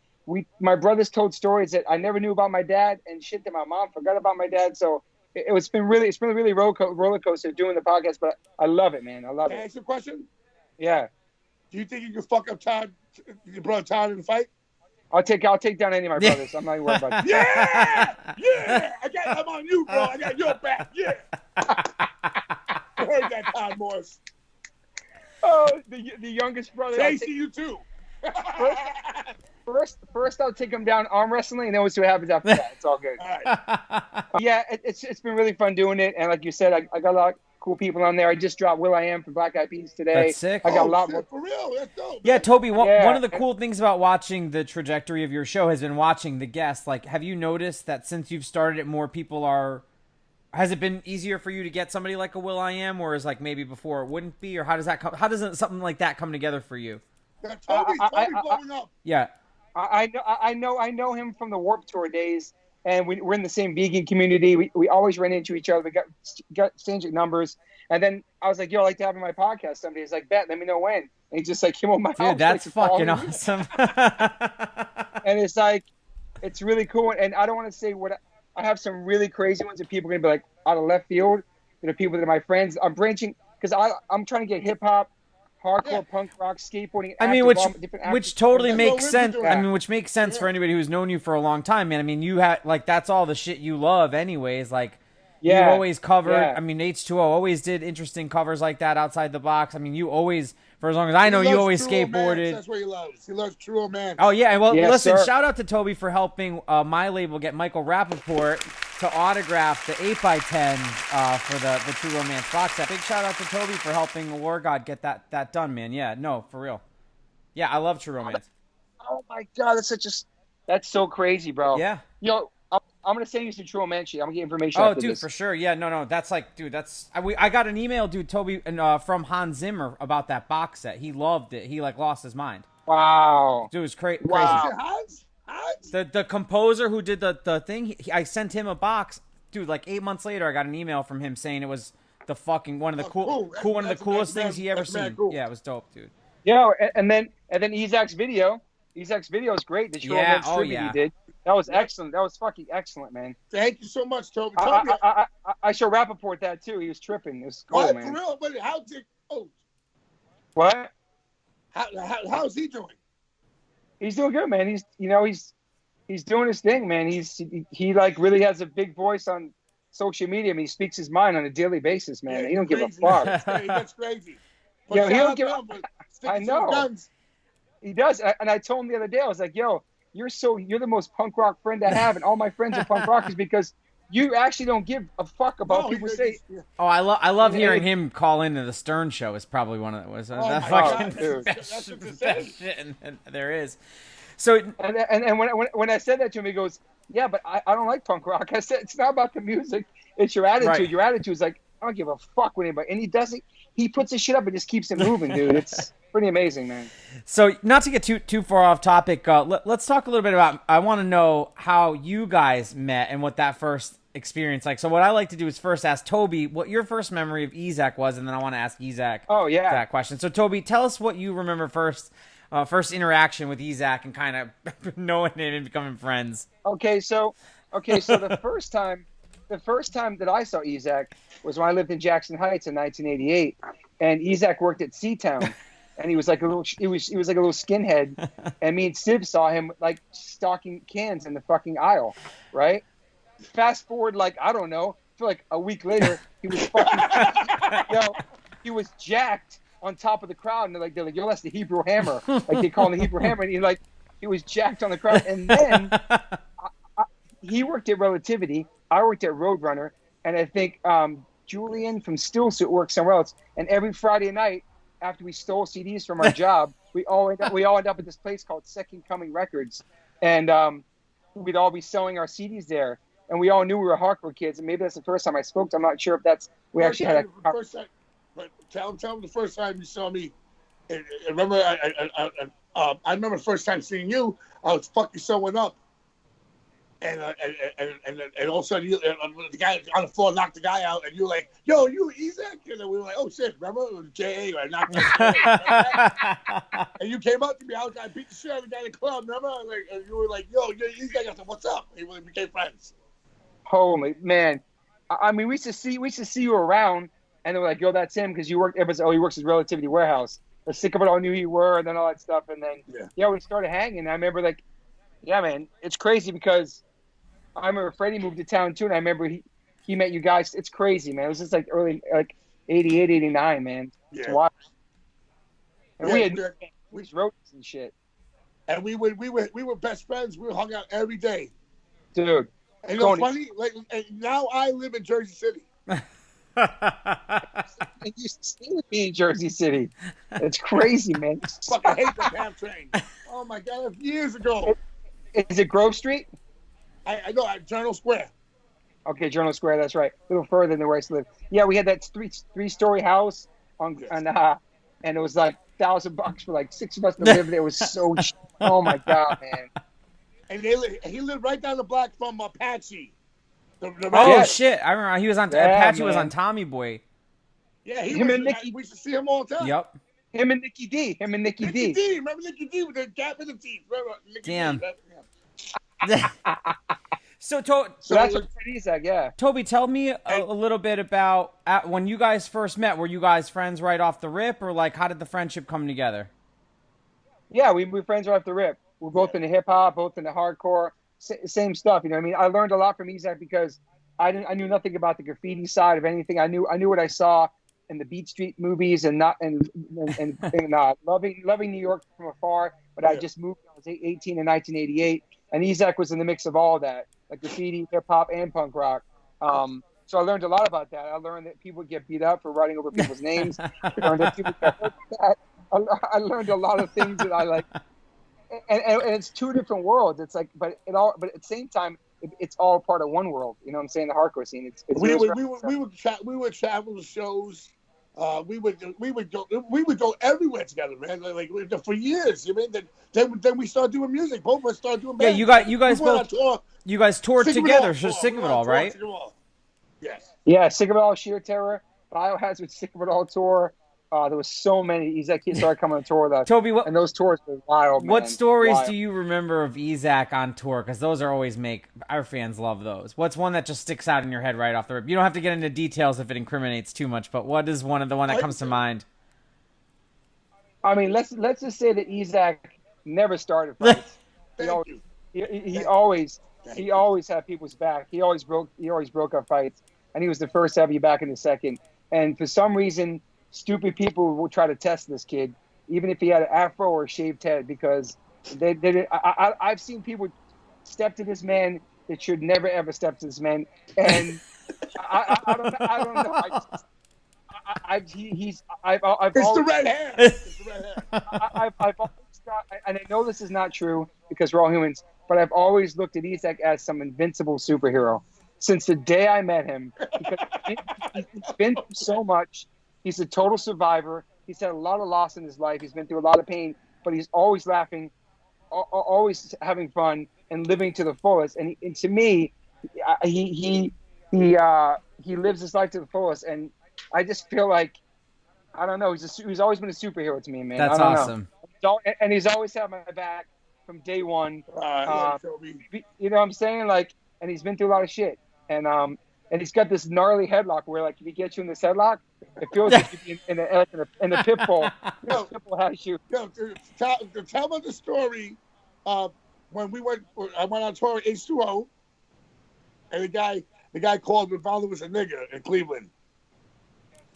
my brothers told stories that I never knew about my dad, and shit that my mom forgot about my dad. So it's been really roller coaster doing the podcast, but I love it, man. I love Can I it. ask you a question? Yeah. Do you think you can fuck up Todd, your brother Todd, in the fight? I'll take down any of my brothers. I'm not even worried about that. Yeah! I'm on you, bro. I got your back. Yeah. I heard that, Todd Morse. Oh, the youngest brother. Tracy, you too. First, I'll take him down arm wrestling, and then we'll see what happens after that. It's all good. All right. Yeah, it's been really fun doing it, and like you said, I got a lot of cool people on there. I just dropped Will.i.am from Black Eyed Peas today. That's sick. I got a lot shit, more. for real. That's dope. Yeah, man. Toby, Yeah. one of the cool things about watching the trajectory of your show has been watching the guests. Like, have you noticed that since you've started it, more people are... Has it been easier for you to get somebody like a Will.i.am, or is like maybe before it wouldn't be? Or how does that come? How does something like that come together for you? Yeah, Toby's blowing up. Yeah. I know him from the Warped Tour days, and we're in the same vegan community. We always run into each other. We got exchanging numbers, and then I was like, "Yo, I'd like to have him on my podcast someday." He's like, "Bet, let me know when." And he just like came on my house. Dude, that's like, to call fucking me. awesome. And it's like, it's really cool. And I don't want to say what I have some really crazy ones that people are gonna be like out of left field. You know, people that are my friends. I'm branching because I'm trying to get hip hop, hardcore, punk rock, skateboarding. I mean, different which totally That's makes what we're sense. doing. I mean, which makes sense for anybody who's known you for a long time, man. I mean, you had like that's all the shit you love, anyways. Like, you always covered. Yeah. I mean, H2O always did interesting covers like that outside the box. I mean, you always, for as long as I know, He you loves always true romance. skateboarded. That's what he loves. He loves true romance. Oh yeah, well, Yes, listen, sir. shout out to Toby for helping my label get Michael Rappaport to autograph the 8x10 for the True Romance box set. Big shout out to Toby for helping War God get that done, man. Yeah, no, for real. Yeah, I love True Romance. Oh my God, that's so crazy, bro. Yeah. You know, I'm gonna send you some True Romance shit. I'm gonna get information. Oh, after dude, this. for sure. Yeah, no, that's like, dude, that's I got an email, dude, Toby, and from Hans Zimmer about that box set. He loved it. He like lost his mind. Wow. Dude, it was crazy. Wow. Hans? The composer who did the thing, I sent him a box, dude. Like 8 months later, I got an email from him saying it was the fucking one of the one of the coolest things he ever seen. Cool. Yeah, it was dope, dude. Yeah, and then Ezec's video. Ezec's video is great. The True Romance tribute he did. That was excellent. That was fucking excellent, man. Thank you so much, Toby. Toby, I show Rappaport that too. He was tripping. It was cool, what? man. For real? But how's it? Oh, What? how's he doing? He's doing good, man. He's doing his thing, man. He like really has a big voice on social media. I mean, he speaks his mind on a daily basis, man. Yeah, he don't give a crazy. fuck. That's crazy. But Yeah, he shout don't out give to a- him for sticking I to know. the guns. He does, and I told him the other day. I was like, "Yo, you're the most punk rock friend I have, and all my friends are punk rockers because you actually don't give a fuck about No, people he- say." yeah. Oh, I love Yeah, hearing it- him call into the Stern show. Is probably one of the was that my fucking God, dude. best, That's what best they're saying. shit and there is. So And when I said that to him, he goes, "Yeah, but I don't like punk rock." I said, "It's not about the music; it's your attitude. Right. Your attitude is like I don't give a fuck with anybody." And he doesn't. He puts his shit up and just keeps it moving, dude. It's pretty amazing, man. So, not to get too far off topic, let's talk a little bit about. I want to know how you guys met and what that first experience like. So, what I like to do is first ask Toby what your first memory of Ezec was, and then I want to ask Ezec Oh yeah. that question. So, Toby, tell us what you remember first interaction with Ezec and kind of knowing him and becoming friends. Okay, so the first time that I saw Ezec was when I lived in Jackson Heights in 1988, and Ezec worked at Seatown, and he was like a little skinhead, and me and Siv saw him like stocking cans in the fucking aisle, right? Fast forward, like I don't know, for like a week later, he was fucking, he was jacked on top of the crowd, and they're like, yo, that's the Hebrew Hammer, like they call him the Hebrew Hammer, and he was jacked on the crowd, and then. He worked at Relativity. I worked at Roadrunner, and I think Julian from Stillsuit worked somewhere else. And every Friday night, after we stole CDs from our job, we all end up at this place called Second Coming Records, and we'd all be selling our CDs there. And we all knew we were hardcore kids, and maybe that's the first time I spoke to him. I'm not sure if that's we actually had a. First time, but tell him the first time you saw me. And remember, I remember the first time seeing you. I was fucking sewing up. And all of a sudden, the guy on the floor knocked the guy out, and you were like, "Yo, you Ezec?" And then we were like, "Oh shit, remember it was J.A. I knocked and you came up to me. I beat the shit out of the guy in the club. Remember? And you were like, "Yo, Ezec." I said, "What's up?" And we became friends. Holy man, I mean, we used to see you around, and they were like, "Yo, that's him," because you worked. Everybody's, "Oh, he works at Relativity Warehouse." The sick of it all knew who you were, and then all that stuff, and then we started hanging. I remember like, yeah, man, it's crazy because I remember Freddie moved to town too, and I remember he met you guys. It's crazy, man. It was just like early, like 88, 89, man. It's wild. And we wrote and shit. And we were best friends. We hung out every day, dude. And you know what's funny? Like, now I live in Jersey City. And you used to stay with me in Jersey City. It's crazy, man. Fucking hate the PAM train. Oh my god, that was years ago. Is it Grove Street? I know, at Journal Square. Okay, Journal Square. That's right. A little further than where I used to live. Yeah, we had that three-story house and it was like $1,000 for like 6 of us to live there. It was so cheap. Oh my god, man. And he lived right down the block from Apache. Shit! I remember he was on Apache. Was on Tommy Boy. Yeah, we used to see him all the time. Yep. Him and Nicky D. Remember Nicky D with the gap in the teeth? Damn. So that's what Ezec, yeah. Toby, tell me a little bit about when you guys first met. Were you guys friends right off the rip, or like how did the friendship come together? Yeah, we were friends right off the rip. We're both into hip hop, both into hardcore, same stuff. You know what I mean? I learned a lot from Ezec because I knew nothing about the graffiti side of anything. I knew what I saw in the Beat Street movies and loving New York from afar. But I just moved when I was 18 in 1988, and Ezec was in the mix of all that, like graffiti, hip hop, and punk rock. So I learned a lot about that. I learned that people get beat up for writing over people's names. I learned that people get hurt for that. I learned a lot of things that I like. And it's two different worlds. It's like, but at the same time, it's all part of one world. You know what I'm saying? The hardcore scene. We would travel to shows. We would go everywhere together, man. Like for years. You mean then we started doing music. Both of us started doing bands. Yeah, you guys toured together. Sick of It All, right? Yes. Yeah, Sick of It All, Sheer Terror, Biohazard, Sick of It All tour. There was so many. Ezec started coming on tour with us. Toby, and those tours were wild, man. What stories do you remember of Ezec on tour? Because those are always our fans love those. What's one that just sticks out in your head right off the rip? You don't have to get into details if it incriminates too much, but what is one that comes to mind? I mean, let's just say that Ezec never started fights. He always had people's back. He always broke up fights, and he was the first to have you back in the second. And for some reason, stupid people will try to test this kid, even if he had an afro or a shaved head, because I've seen people step to this man that should never ever step to this man, and I don't know. It's the red hair. It's the red hair. I've always thought, and I know this is not true because we're all humans, but I've always looked at Ezec as some invincible superhero since the day I met him, because he's been through so much. He's a total survivor. He's had a lot of loss in his life. He's been through a lot of pain, but he's always laughing, always having fun, and living to the fullest. And to me, he lives his life to the fullest. And I just feel like, I don't know, he's always been a superhero to me, man. That's awesome. And he's always had my back from day one. You know what I'm saying? Like, and he's been through a lot of shit. And he's got this gnarly headlock where, like, if he gets you in this headlock, it feels like you'd be in a pit bull. The pit bull has you. Tell me the story. When I went on tour with H2O, and the guy called and found it was a nigger in Cleveland.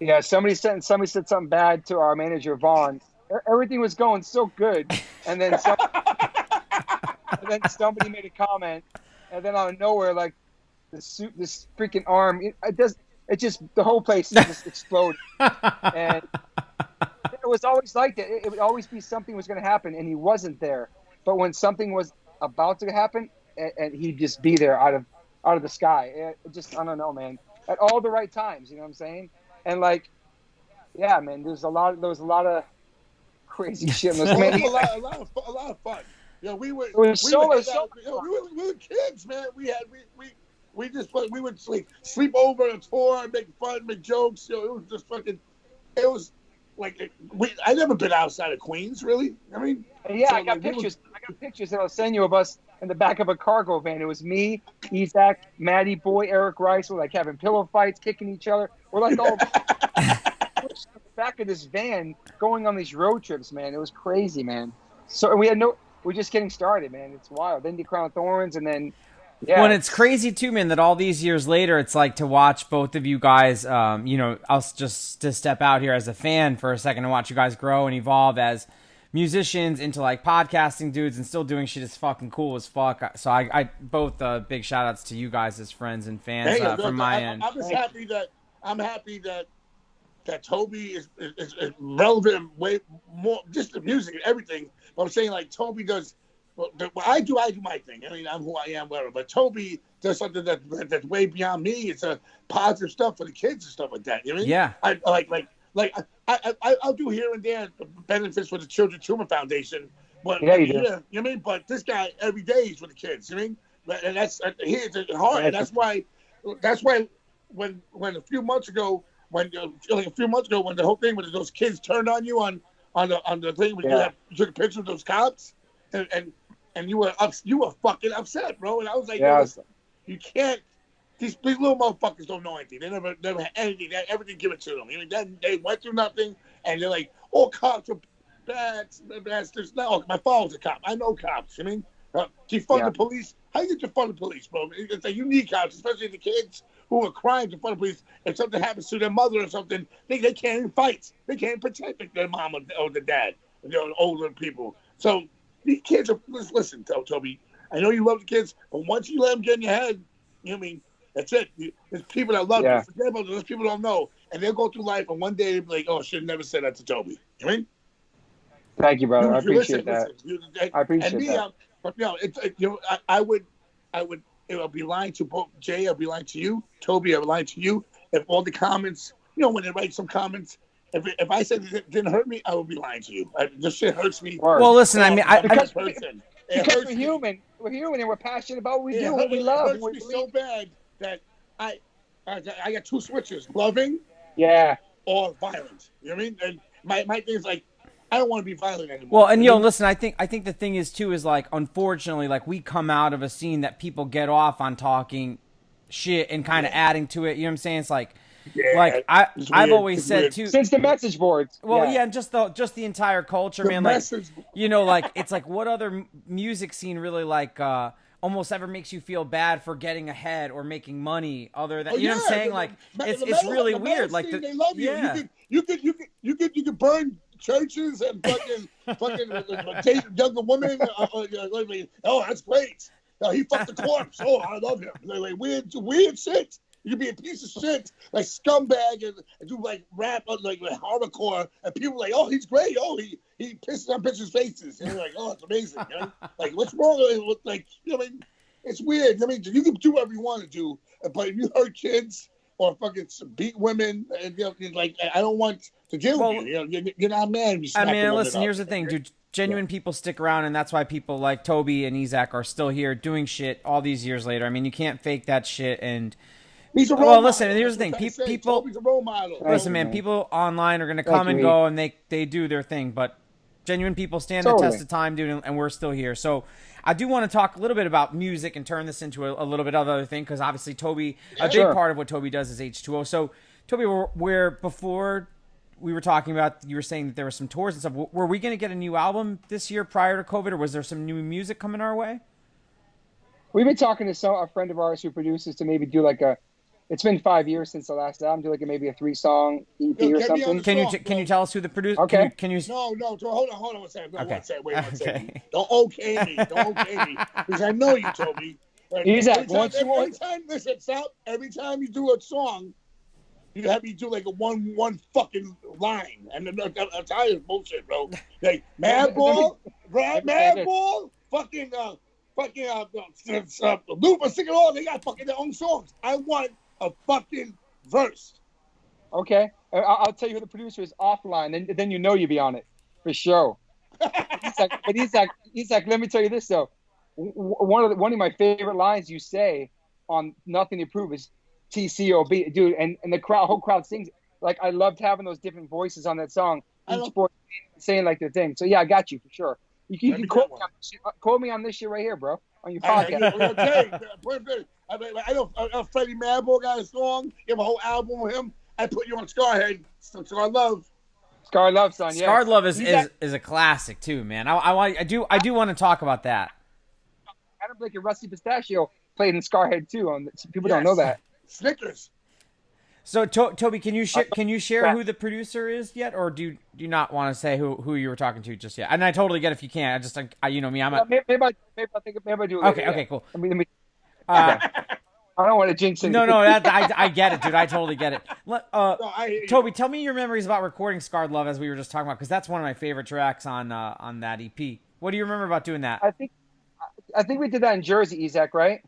Yeah, somebody said something bad to our manager Vaughn. Everything was going so good, and then somebody made a comment, and then out of nowhere, like, this freaking arm, the whole place just exploded. And it was always like that. It would always be something was going to happen, and he wasn't there. But when something was about to happen, and he'd just be there out of the sky. I don't know, man. At all the right times, you know what I'm saying? And like, yeah, man, there was a lot of crazy shit. A lot of fun. You know, we were kids, man. We would sleep over on tour, make fun, make jokes. You know, it was just fucking. It was like I never been outside of Queens, really. I mean, yeah, so I got pictures. I got pictures that I'll send you of us in the back of a cargo van. It was me, Ezec, Matty Boy, Eric Rice were like having pillow fights, kicking each other. We're like all back of this van going on these road trips, man. It was crazy, man. So we're just getting started, man. It's wild. Then the Crown of Thorns, and then Well, it's crazy too, man, that all these years later, it's like to watch both of you guys, I'll just to step out here as a fan for a second and watch you guys grow and evolve as musicians into like podcasting dudes and still doing shit is fucking cool as fuck. So I both big shout outs to you guys as friends and fans from my end. I'm just happy that Toby is relevant and way more just the music and everything. But I'm saying like Toby does. Well, I do my thing. I mean, I'm who I am, whatever. But Toby does something that's way beyond me. It's a positive stuff for the kids and stuff like that. You know what I mean? Yeah. I'll do here and there benefits for the Children's Tumor Foundation. But yeah, you know what I mean? But this guy every day is with the kids. You know what I mean? And that's it's hard. And that's why when a few months ago when the whole thing with those kids turned on you on the thing when you took a picture of those cops and you were fucking upset, bro. And I was like, listen, you can't. These little motherfuckers don't know anything. They never had anything. Everything given to them. I mean, they went through nothing, and they're like, all cops are bastards. No, my father's a cop. I know cops. I mean, defund the police. How you defund the police, bro? It's like you need cops, especially the kids who are crying to defund the police. If something happens to their mother or something, they can't even fight. They can't protect their mom or the dad, older people. So these kids are, listen, Toby, I know you love the kids, but once you let them get in your head, you know what I mean? That's it. There's people that love you. Forget about those people don't know. And they'll go through life, and one day they'll be like, oh, I should have never said that to Toby. You know what I mean? Thank you, brother. I appreciate that. I appreciate that. I would be lying to both Jay, I'd be lying to you. Toby, I would lie to you. If all the comments, when they write some comments, if I said it didn't hurt me, I would be lying to you. This shit hurts me. Well, listen, I mean, because we're human. We're human, and we're passionate about what we do, what we love. It hurts me so bad that I got two switches: loving, or violence. You know what I mean? And my thing is like, I don't want to be violent anymore. Well, and listen, I think the thing is too is like, unfortunately, like we come out of a scene that people get off on talking shit and kind of adding to it. You know what I'm saying? It's like. Like I've always said too, since the message boards. Well, and just the entire culture, man. Like like it's like what other music scene really like almost ever makes you feel bad for getting ahead or making money other than you know what I'm saying? Like it's really weird. Like they love you. You could burn churches and fucking date younger women. Oh, that's great. He fucked the corpse. Oh, I love him. Like weird shit. You could be a piece of shit, like scumbag, and do like rap, like horrorcore, and people are like, oh, he's great. Oh, he pisses on bitches' faces, and you're like, oh, it's amazing. You know? Like, what's wrong with it? Like, you know, I mean, it's weird. I mean, you can do whatever you want to do, but if you hurt kids or fucking beat women, and like, I don't want to deal with you. You're not a man. I mean, listen. Here's the thing, dude. Genuine people stick around, and that's why people like Toby and Ezec are still here doing shit all these years later. I mean, you can't fake that shit and. He's a role model. Listen, here's the thing. People, Toby's a role model. Listen, man, people online are going to come and go, and they do their thing, but genuine people stand the test of time, dude, and we're still here. So I do want to talk a little bit about music and turn this into a little bit of other thing, because obviously Toby, a big part of what Toby does is H2O. So, Toby, before we were talking about, you were saying that there were some tours and stuff. Were we going to get a new album this year prior to COVID, or was there some new music coming our way? We've been talking to a friend of ours who produces to maybe do like it's been 5 years since the last album. Do like maybe a 3-song EP or something. Can you tell us who the producer? Okay. Can you? No. Hold on one second. Wait one second. Don't okay me. Because I know you, Toby. Every time you do a song, you have me do like a one fucking line, and I'm tired of bullshit, bro. Like Madball, fucking Lupa, Sing It All. They got fucking their own songs. I want a fucking verse. Okay, I'll tell you who the producer is offline, and then you'll be on it for sure. He's like, let me tell you this though. One of my favorite lines you say on Nothing to Prove is TCOB, dude, and the whole crowd sings. Like, I loved having those different voices on that song, each boy saying like their thing. So yeah, I got you for sure. You can quote me on this shit right here, bro. on your I podcast. know Freddie Madball got a song. You have a whole album with him. I put you on Scarhead. Scar Love. Scarred Love, son. Yeah. Scarred Love is a classic too, man. I do want to talk about that. Adam Blake and Rusty Pistachio played in Scarhead too. People don't know that. Snickers. So Toby, can you share who the producer is yet, or do you not want to say who you were talking to just yet? And I totally get if you can't. You know me. Maybe I do. Okay, cool. I don't want to jinx it. No, I get it, dude. I totally get it. Toby, tell me your memories about recording "Scarred Love" as we were just talking about, because that's one of my favorite tracks on that EP. What do you remember about doing that? I think we did that in Jersey, Ezec, right?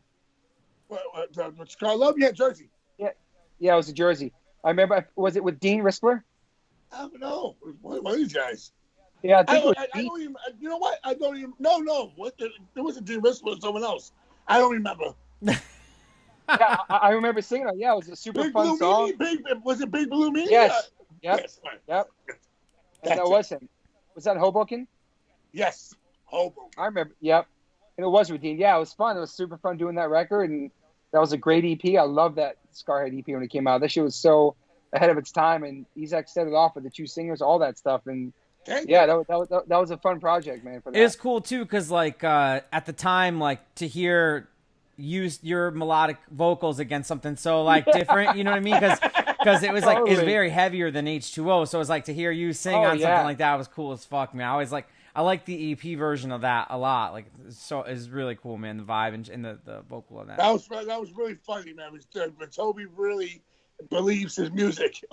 Scarred Love, yeah, Jersey. Yeah, it was in Jersey. I remember. Was it with Dean Rispler? I don't know. One of these guys. Yeah, I don't even. You know what? I don't even. No. There wasn't Dean Rispler or someone else. I don't remember. Yeah, I remember singing it. Yeah, it was a super fun song. Was it Big Blue Meanie? Yes. Yep. Yes. And that was him. Was that Hoboken? Yes. Hoboken. I remember. Yep. And it was with Dean. Yeah, it was fun. It was super fun doing that record, and that was a great EP. I love that Scarhead EP when it came out. That shit was so ahead of its time, and Ezec set it off with the two singers, all that stuff, and yeah, that was a fun project, man. For that. It was cool too, because at the time, to hear your melodic vocals against something so different, you know what I mean? Because it was Totally. it was very heavier than H2O, so it was to hear you sing on something like that was cool as fuck, man. I like the EP version of that a lot. It's really cool, man. The vibe and the vocal on that. That was really funny, man. But Toby really believes his music.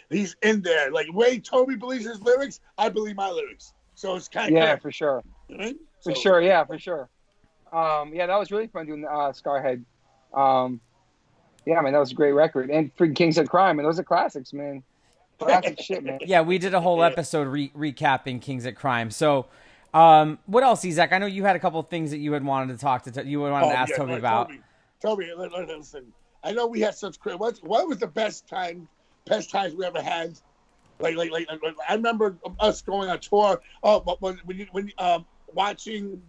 He's in there. The way Toby believes his lyrics, I believe my lyrics. So it's kind of for sure. You know? For sure. Yeah, that was really fun doing Scarhead. Yeah, man, that was a great record. And freaking Kings of Crime, and those are classics, man. Classic shit, man. Yeah, we did a whole episode recapping Kings at Crime. So, what else, Ezec? I know you had a couple of things that you had wanted to ask Toby about. Toby, listen. I know we had such great. What was the best times we ever had? I remember us going on tour. Oh, but when watching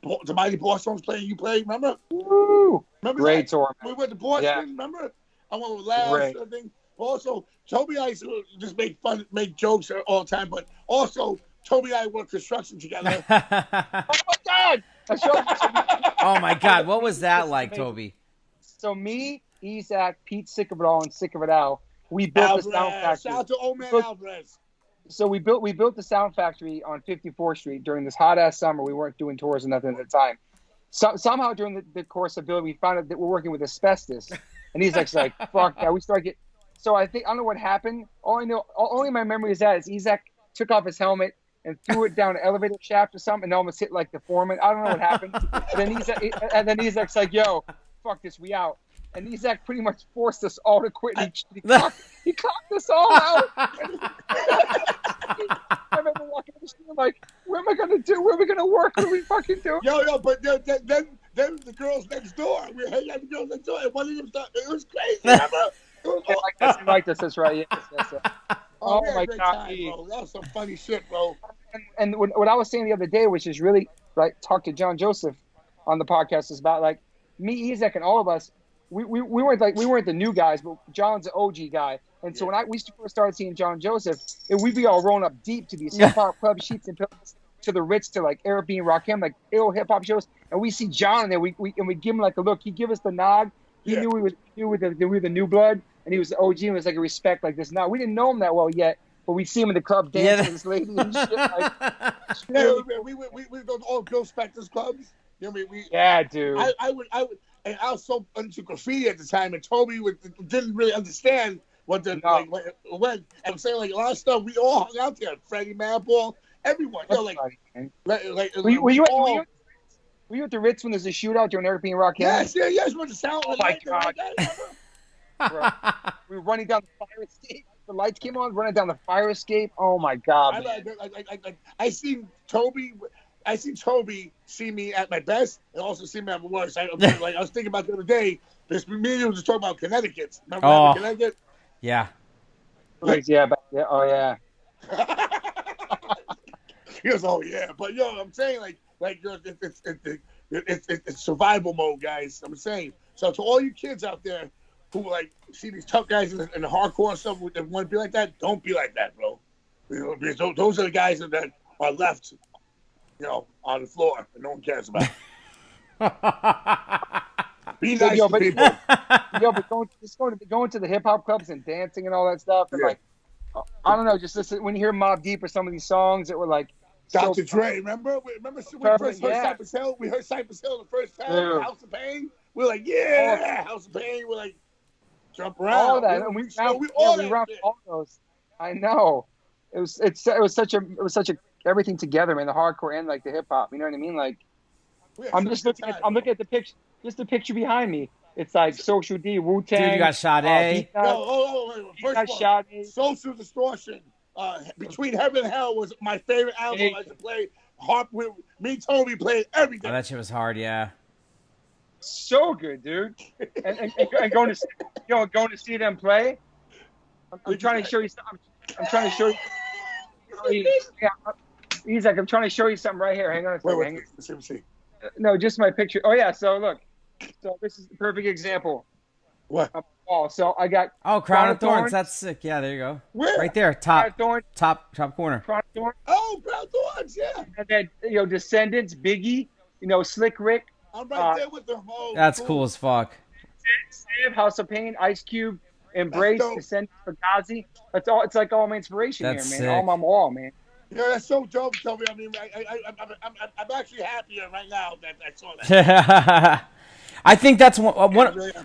the Mighty Boston's playing, you played. Remember? Woo! Remember great that? tour. We went to Boston. Yeah. Remember? I went with Laz. Everything. Also, Toby and I used to just make jokes all the time. But also, Toby and I worked construction together. Oh my God! Oh my God! What was that like, Toby? So me, Ezec, Pete Sick of It All, and Sick of It Out, we built the Sound Factory. Shout out to Old Man Alvarez. So we built the Sound Factory on 54th Street during this hot ass summer. We weren't doing tours or nothing at the time. Somehow during the course of building, we found out that we're working with asbestos, and Ezec's like, "Fuck that!" We started getting. So I don't know what happened. Only my memory is that Ezec took off his helmet and threw it down an elevator shaft or something, and almost hit the foreman. I don't know what happened. and then Ezec's like, "Yo, fuck this, we out." And Ezec pretty much forced us all to quit. He clocked us all out. I remember walking in the street like, what am I going to do? Where are we going to work? What are we fucking doing? Yo, but then the girls next door. We were hanging out with the girls next door, and one of them thought, it was crazy, remember? He liked us, that's right. Yes. Oh my God. time, bro. That was some funny shit, bro. And what I was saying the other day, which is really, talk to John Joseph on the podcast, is about, me, Ezec, and all of us, we weren't the new guys, but John's the OG guy. And so when we first started seeing John Joseph, we'd be all rolling up deep to these hip hop club sheets and pills, to the Ritz, to Airbnb, Rakim, ill hip hop shows, and we see John in there. We give him a look. He give us the nod. He knew we were the new blood, and he was the OG, and it was a respect like this. Now we didn't know him that well yet, but we see him in the club dancing with this lady and shit. We go to all Bill Spector's clubs. You know, yeah, dude. I would, and I was so into graffiti at the time, and Toby didn't really understand what when. I'm saying a lot of stuff. We all hung out there. Freddie Madball, everyone. Were you at the Ritz when there's a shootout during Airbnb Rock? Yes. With the sound. Oh my God. We were running down the fire escape. The lights came on, running down the fire escape. Oh my God. I seen Toby see me at my best and also see me at my worst. I was thinking about the other day. Me and you were just talking about Connecticut. Remember Connecticut? Yeah. Yeah. Oh yeah. He goes, oh yeah. But I'm saying like it's survival mode, guys. I'm saying. So to all you kids out there who like see these tough guys in the hardcore and stuff that want to be like that, don't be like that, bro. You know, because those are the guys that are left, on the floor and no one cares about. Be nice to people. But going to the hip hop clubs and dancing and all that stuff, and like, I don't know, just listen when you hear Mobb Deep or some of these songs that were like. Dr. Dre, remember when we first heard Cypress Hill? We heard Cypress Hill the first time, House of Pain. We're like, House of Pain. We're like, jump around. All that, and we rapped all those. I know, it was such a everything together, man. The hardcore and like the hip hop. You know what I mean? Like, I'm looking at the picture, just the picture behind me. It's like Social D, Wu-Tang. Dude, you got Sade. First of all, Social Distortion. Between Heaven and Hell was my favorite album. I used to play harp with me. Toby played everything. Oh, that shit was hard, yeah. So good, dude. And going to see them play. I'm trying to show you something. I'm trying to show you. Ezec, I'm trying to show you something right here. Hang on a second. Let me see. No, just my picture. Oh yeah. So look. So this is the perfect example. What? So I got. Oh, Crown of Thorns. That's sick. Yeah, there you go. Where? Right there, top corner. Crown of Thorns. Oh, Crown of Thorns, yeah. And then Descendants, Biggie, Slick Rick. I'm right there with them. Oh, that's cool as fuck. Stiv, House of Pain, Ice Cube, Embrace, Descendants, Fugazi. It's like all my inspiration here, man. Sick. All my wall, man. Yeah, that's so dope, Toby. I mean, I'm actually happier right now that I saw that. I think that's one.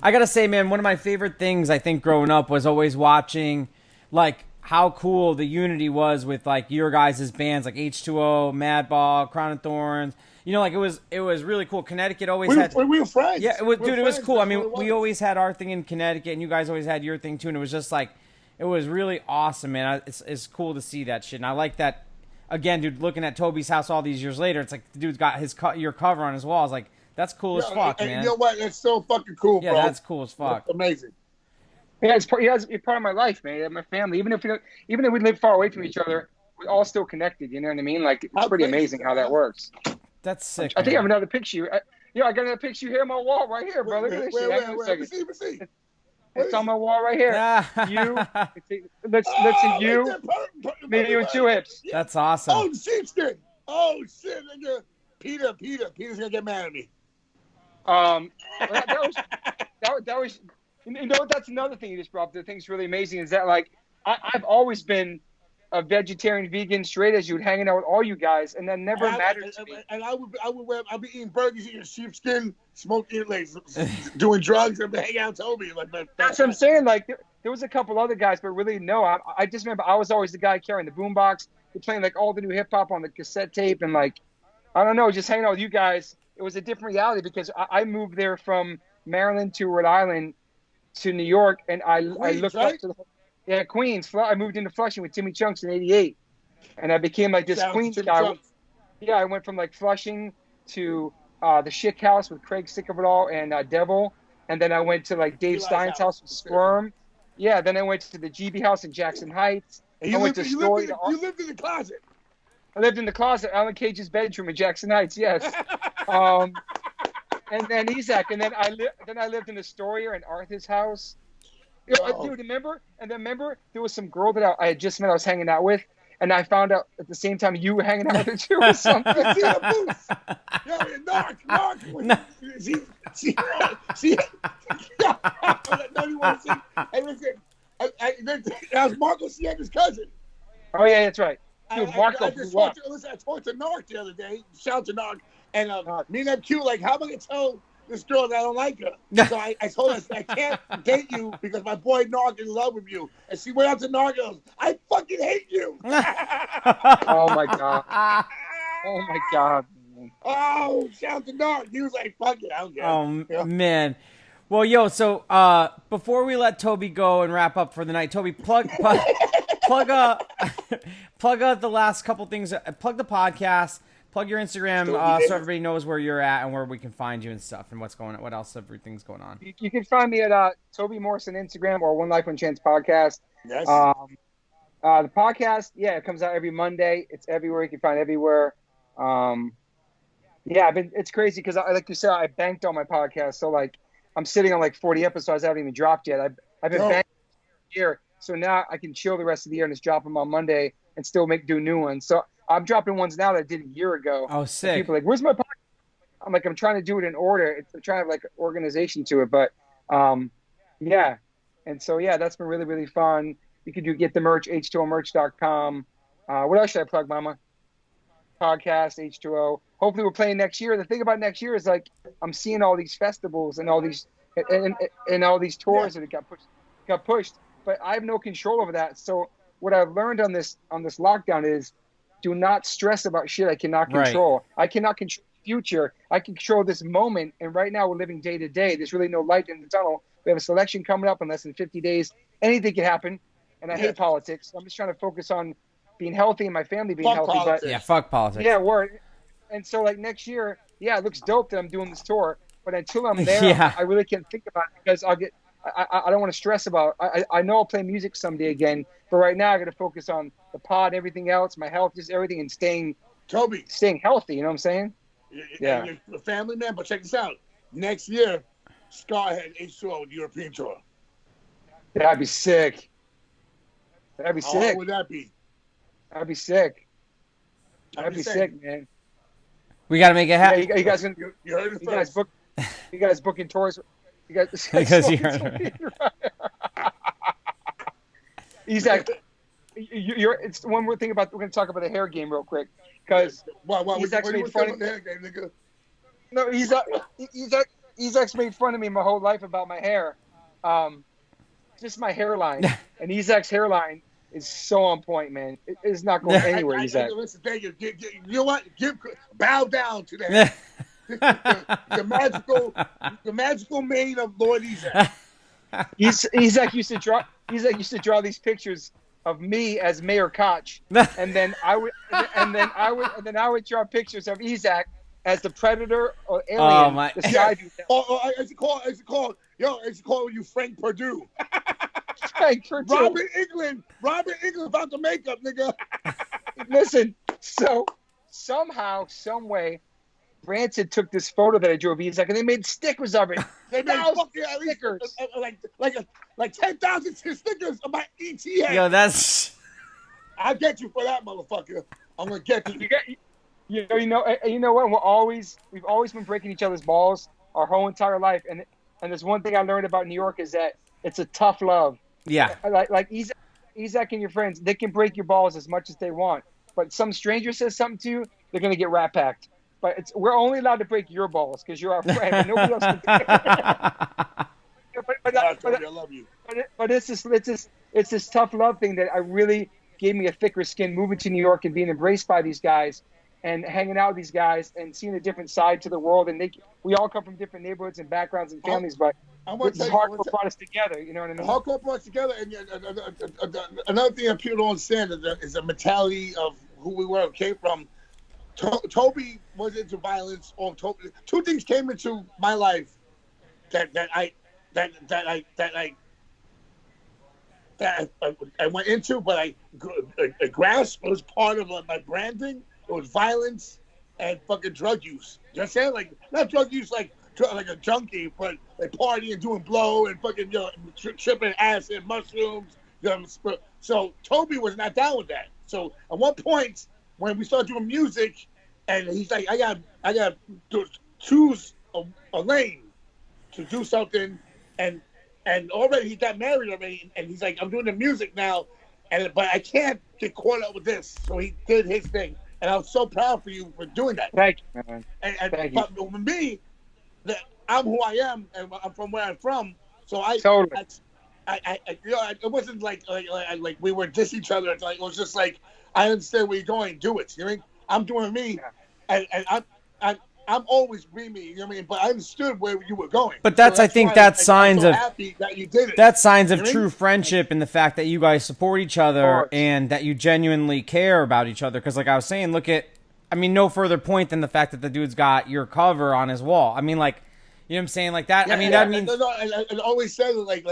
I gotta say, man, one of my favorite things I think growing up was always watching, like, how cool the unity was with like your guys' bands, like H2O, Madball, Crown of Thorns. Like it was really cool. Connecticut always had. We were friends. Yeah, it was cool. I mean, we always had our thing in Connecticut, and you guys always had your thing too. And it was just like, it was really awesome, man. It's cool to see that shit, and I like that. Again, dude, looking at Toby's house all these years later, it's like the dude's got your cover on his walls, like. That's cool as fuck, man. You know what? It's so fucking cool, bro. Yeah, that's cool as fuck. That's amazing. Yeah, it's part of my life, man. My family. Even if we live far away from each other, we're all still connected. You know what I mean? Like, it's pretty amazing how that works. That's sick. I think I have another picture. I got another picture here on my wall right here, bro. Look at this shit. Let me see. It's on my wall right here. You. Let's see you. Maybe you and two hips. That's awesome. Oh, sheepskin. Oh shit, nigga. Peter's gonna get mad at me. That was that's another thing you just brought up. The thing's really amazing is that like I've always been a vegetarian, vegan, straight as you, hanging out with all you guys, and that never mattered to me. And I'd be eating burgers, eating sheepskin, smoking, like doing drugs, and hang out Toby. Like that's what I'm saying. Like there was a couple other guys, but really no. I just remember I was always the guy carrying the boombox, playing like all the new hip hop on the cassette tape, and like I don't know, just hanging out with you guys. It was a different reality because I moved there from Maryland to Rhode Island to New York, and I looked up to Queens. I moved into Flushing with Timmy Chunks in '88, and I became like this Queens guy. Yeah, I went from like Flushing to the Schick House with Craig Sick of It All and Devil, and then I went to like Dave Stein's house with Squirm. Yeah, then I went to the GB house in Jackson Heights. You lived in the closet. I lived in the closet, Alan Cage's bedroom in Jackson Heights. Yes. And then Ezec, and then I lived in Astoria in Arthur's house. Dude, remember there was some girl that I had just met. I was hanging out with, and I found out at the same time you were hanging out with her too or something. Knock. See. Hey, listen. That was Marco Siega's cousin. Oh yeah, that's right. Dude, Marco, I talked to Narc the other day. Shout out to Narc. And me and that Q, like, how am I going to tell this girl that I don't like her? So I told her, I can't date you because my boy Narc is in love with you. And she went out to Narc and goes, I fucking hate you. Oh, my God. Oh, my God. Oh, shout out to Narc. He was like, fuck it. I don't care. Oh, man. Well, so before we let Toby go and wrap up for the night, Toby, plug the last couple things. Plug the podcast. Plug your Instagram so everybody knows where you're at and where we can find you and stuff and what's going on. What else everything's going on? You can find me at Toby Morse on Instagram or One Life One Chance podcast. Yes. The podcast, it comes out every Monday. It's everywhere. You can find it everywhere. Yeah, it's crazy because like you said, I banked on my podcast. So like I'm sitting on like 40 episodes I haven't even dropped yet. I've been banking year. So now I can chill the rest of the year and just drop them on Monday and still do new ones. So I'm dropping ones now that I did a year ago. Oh, sick. People are like, where's my podcast? I'm like, I'm trying to do it in order. I'm trying to have like organization to it. But yeah. And so, yeah, that's been really, really fun. You could get the merch, h2omerch.com. What else should I plug, Mama? Podcast, H2O. Hopefully we're playing next year. The thing about next year is like I'm seeing all these festivals and all these and all these tours that got pushed. But I have no control over that. So what I've learned on this lockdown is do not stress about shit I cannot control. Right. I cannot control the future. I can control this moment. And right now we're living day to day. There's really no light in the tunnel. We have a selection coming up in less than 50 days. Anything can happen. And I hate politics. So I'm just trying to focus on being healthy and my family being healthy. Politics. But fuck politics. Yeah, word. And so like next year, it looks dope that I'm doing this tour. But until I'm there, I really can't think about it because I don't want to stress about it. I know I'll play music someday again, but right now I got to focus on the pod and everything else, my health, just everything, and staying healthy. You know what I'm saying? Yeah. You're a family man, but check this out. Next year, Scarhead H2O European tour. That'd be sick. That'd be How sick. hard would that be? That'd be sick. That'd be sick, man. We got to make it happen. Yeah, you guys gonna you heard it first. You guys booking tours. You guys because you heard it. Ezec, it's one more thing we're going to talk about the hair game real quick because Ezec's made fun of me. No, Ezec's made fun of me my whole life about my hair. Just my hairline, and Ezec's hairline is so on point, man. It is not going anywhere, Ezec. Listen, thank you. You know what? Bow down to that. the magical mane of Lord Ezec. Ezec used to draw these pictures of me as Mayor Koch, and then I would draw pictures of Ezec as the Predator or Alien. Oh my! It's called you Frank Purdue. Frank Purdue. Robert England about the makeup, nigga. Listen, so somehow, some way, Rancid took this photo that I drew of Ezec, and they made stickers of it. They made stickers, like 10,000 stickers of my ET head. Yo, that's. I'll get you for that, motherfucker. I'm gonna get you. You know what? We've always been breaking each other's balls our whole entire life, and there's one thing I learned about New York is that it's a tough love. Yeah. Like Ezec and your friends, they can break your balls as much as they want, but some stranger says something to you, they're gonna get rat packed. But we're only allowed to break your balls because you're our friend, but nobody else can. I love you. But it's this tough love thing that I really gave me a thicker skin moving to New York and being embraced by these guys and hanging out with these guys and seeing a different side to the world. And we all come from different neighborhoods and backgrounds and families, but hardcore brought us together. You know what I mean? Hardcore brought us together, and another thing that people don't understand is the mentality of who we were, came from. Toby was into violence. Two things came into my life that I went into, but I grasped. It was part of my branding. It was violence and fucking drug use. You know what I'm saying? Like, not drug use like a junkie, but like partying, doing blow, and fucking tripping acid, mushrooms. So Toby was not down with that. So at one point, when we started doing music, and he's like, I got to choose a lane to do something, and already he got married already, and he's like, I'm doing the music now, but I can't get caught up with this. So he did his thing, and I was so proud for you for doing that. Thank you, man. But with me, I'm who I am, and I'm from where I'm from. So totally. It wasn't like we were diss each other. Like, it was just like, I understand where you're going, do it. You know what I mean? I'm doing me, and I'm always be me. You know what I mean? But I understood where you were going. But that's, I think that's signs of happy that you did it. That's signs of true friendship in the fact that you guys support each other and that you genuinely care about each other. Because, like I was saying, no further point than the fact that the dude's got your cover on his wall. I mean, like, you know what I'm saying, like that. Yeah, that means. I always said like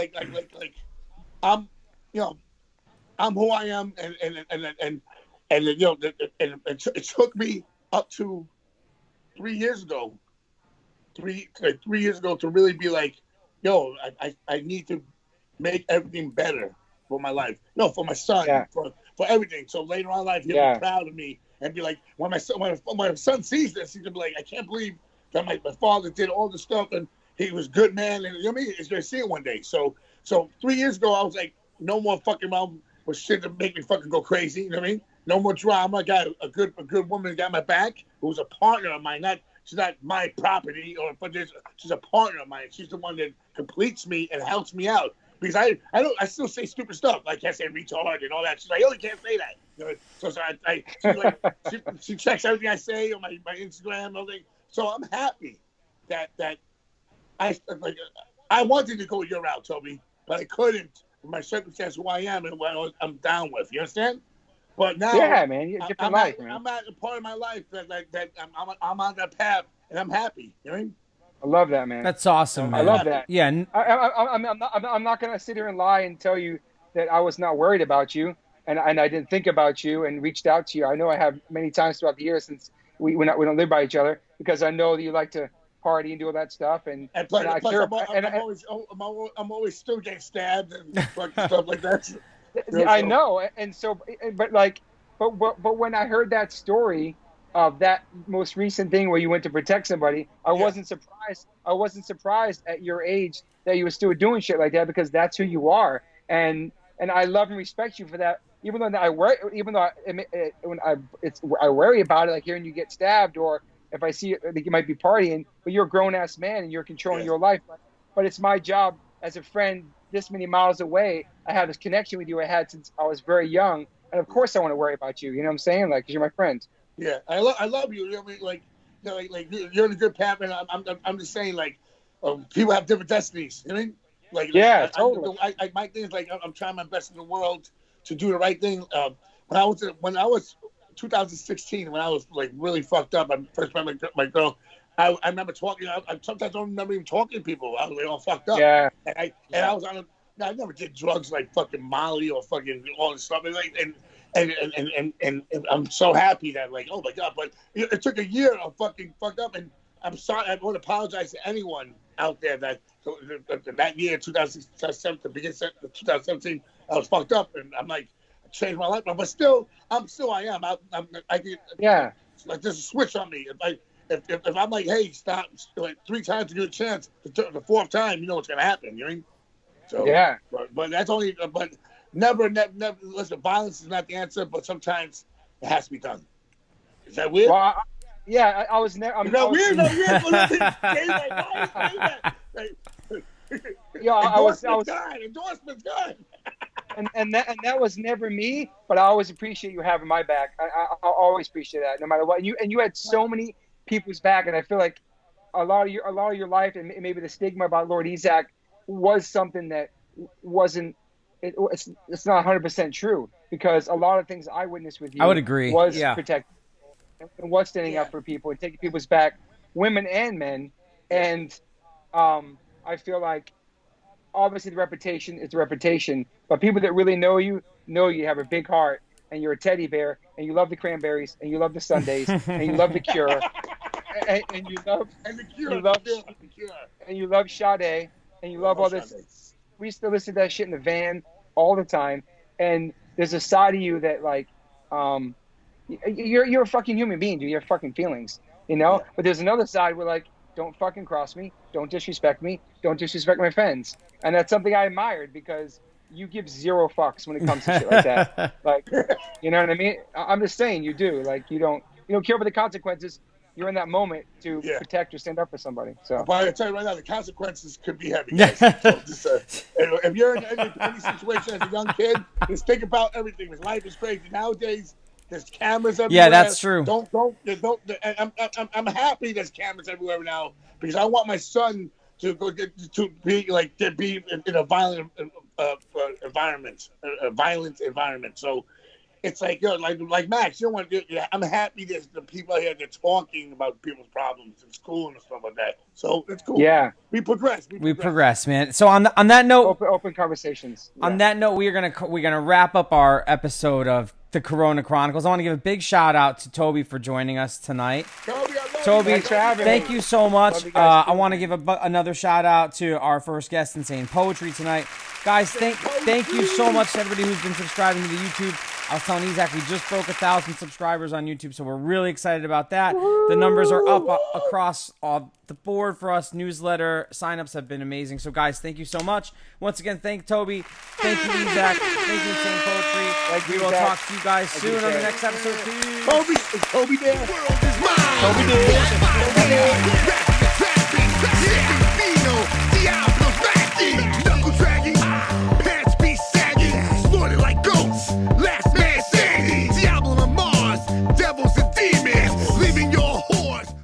I'm who I am, and it took me up to 3 years ago, three years ago, to really be like, yo, I need to make everything better for my life. No, for my son, for everything. So later on in life, he'll be proud of me and be like, when my son sees this, he's gonna be like, I can't believe that my father did all this stuff and he was a good man. And you know what I mean? He's gonna see it one day. So 3 years ago, I was like, no more fucking around with shit that make me fucking go crazy. You know what I mean? No more drama. I got a good woman got my back, who's a partner of mine. She's not my property, but she's a partner of mine. She's the one that completes me and helps me out. Because I still say stupid stuff. I can't say retard and all that. She's like, oh, you can't say that. You know, she's like, she checks everything I say on my Instagram and everything. So I'm happy that I wanted to go your route, Toby, but I couldn't. My circumstance, who I am and what I'm down with. You understand? But now, man, you're I'm life, man. I'm at a part of my life that I'm on that path and I'm happy. You know what I mean? I love that, man. That's awesome, man. I love that. Yeah. I'm not gonna sit here and lie and tell you that I was not worried about you and I didn't think about you and reached out to you. I know I have many times throughout the years since we don't live by each other, because I know that you like to party and do all that stuff. And plus I'm always still getting stabbed and fucking stuff like that. I know, and so, but when I heard that story of that most recent thing where you went to protect somebody, I wasn't surprised. I wasn't surprised at your age that you were still doing shit like that, because that's who you are, and I love and respect you for that. Even though I worry about it, like hearing you get stabbed, or if I see that you might be partying, but you're a grown ass man and you're controlling your life. But it's my job as a friend this many miles away. I have this connection with you I had since I was very young, and of course I want to worry about you. You know what I'm saying? Like, 'cause you're my friend. Yeah, I love you. You know what I mean? Like you're in a good path, and I'm just saying, like, people have different destinies. You know what I mean? Like, totally. My thing is, like, I'm trying my best in the world to do the right thing. When I was 2016, when I was like really fucked up, I first met my girl. I remember talking. I sometimes don't remember even talking to people. I was like all fucked up. Yeah. And I was on. I never did drugs like fucking Molly or fucking all this stuff. And I'm so happy that, like, oh my God, but it took a year of fucking fucked up, and I'm sorry. I want to apologize to anyone out there that year, 2017, the beginning of 2017, I was fucked up, and I'm like, I changed my life, but still, I am. I get, like, there's a switch on me. If I'm like, hey, stop, like 3 times to give a chance, the 4th time, you know what's gonna happen. You know what I mean? So, but that's only, but never. Listen, violence is not the answer, but sometimes it has to be done. Is that weird? Well, I was never. I'm not weird. No, weird. Yeah, I was. Endorsement's good. And that was never me, but I always appreciate you having my back. I always appreciate that, no matter what. And you had so many people's back, and I feel like a lot of your life, and maybe the stigma about Lord Ezec was something that wasn't. It's not 100% true, because a lot of things I witnessed with you, I would agree, was protecting and was standing up for people and taking people's back, women and men. And I feel like obviously the reputation is the reputation, but people that really know you have a big heart, and you're a teddy bear, and you love the Cranberries, and you love the Sundays, and you love the Cure, and you love and you love Sade, and you love all this. We used to listen to that shit in the van all the time, and there's a side of you that, like, you're a fucking human being, dude. You have fucking feelings, you know. Yeah. But there's another side where, like, don't fucking cross me, don't disrespect me, don't disrespect my friends, and that's something I admired, because you give 0 fucks when it comes to shit like that. Like, you know what I mean? I'm just saying, you do. Like, you don't care about the consequences. You're in that moment to protect or stand up for somebody. So, but I tell you right now, the consequences could be heavy. Guys. So if you're in any situation as a young kid, just think about everything. This life is crazy nowadays. There's cameras everywhere. Yeah, that's true. Don't. I'm happy there's cameras everywhere now, because I want my son to be in a violent environment, a violent environment. So it's like, like Max, I'm happy there's the people here that are talking about people's problems in school and stuff like that. So it's cool. Yeah, we progress. We progress, man. So on that note, open conversations. On that note, we're gonna wrap up our episode of the Corona Chronicles. I want to give a big shout out to Toby for joining us tonight. Toby, I love Toby, Thanks for having thank me. you so much. Love you guys. I want to give another shout out to our first guest, Insane Poetry, tonight. Guys, thank you so much to everybody who's been subscribing to the YouTube. I was telling Ezec, we just broke 1,000 subscribers on YouTube, so we're really excited about that. The numbers are up across the board for us. Newsletter signups have been amazing. So, guys, thank you so much. Once again, thank Toby. Thank you, Ezec. Thank you, Insane Poetry. We will talk to you guys soon on the next episode. Peace. Toby, is Toby there? Toby there.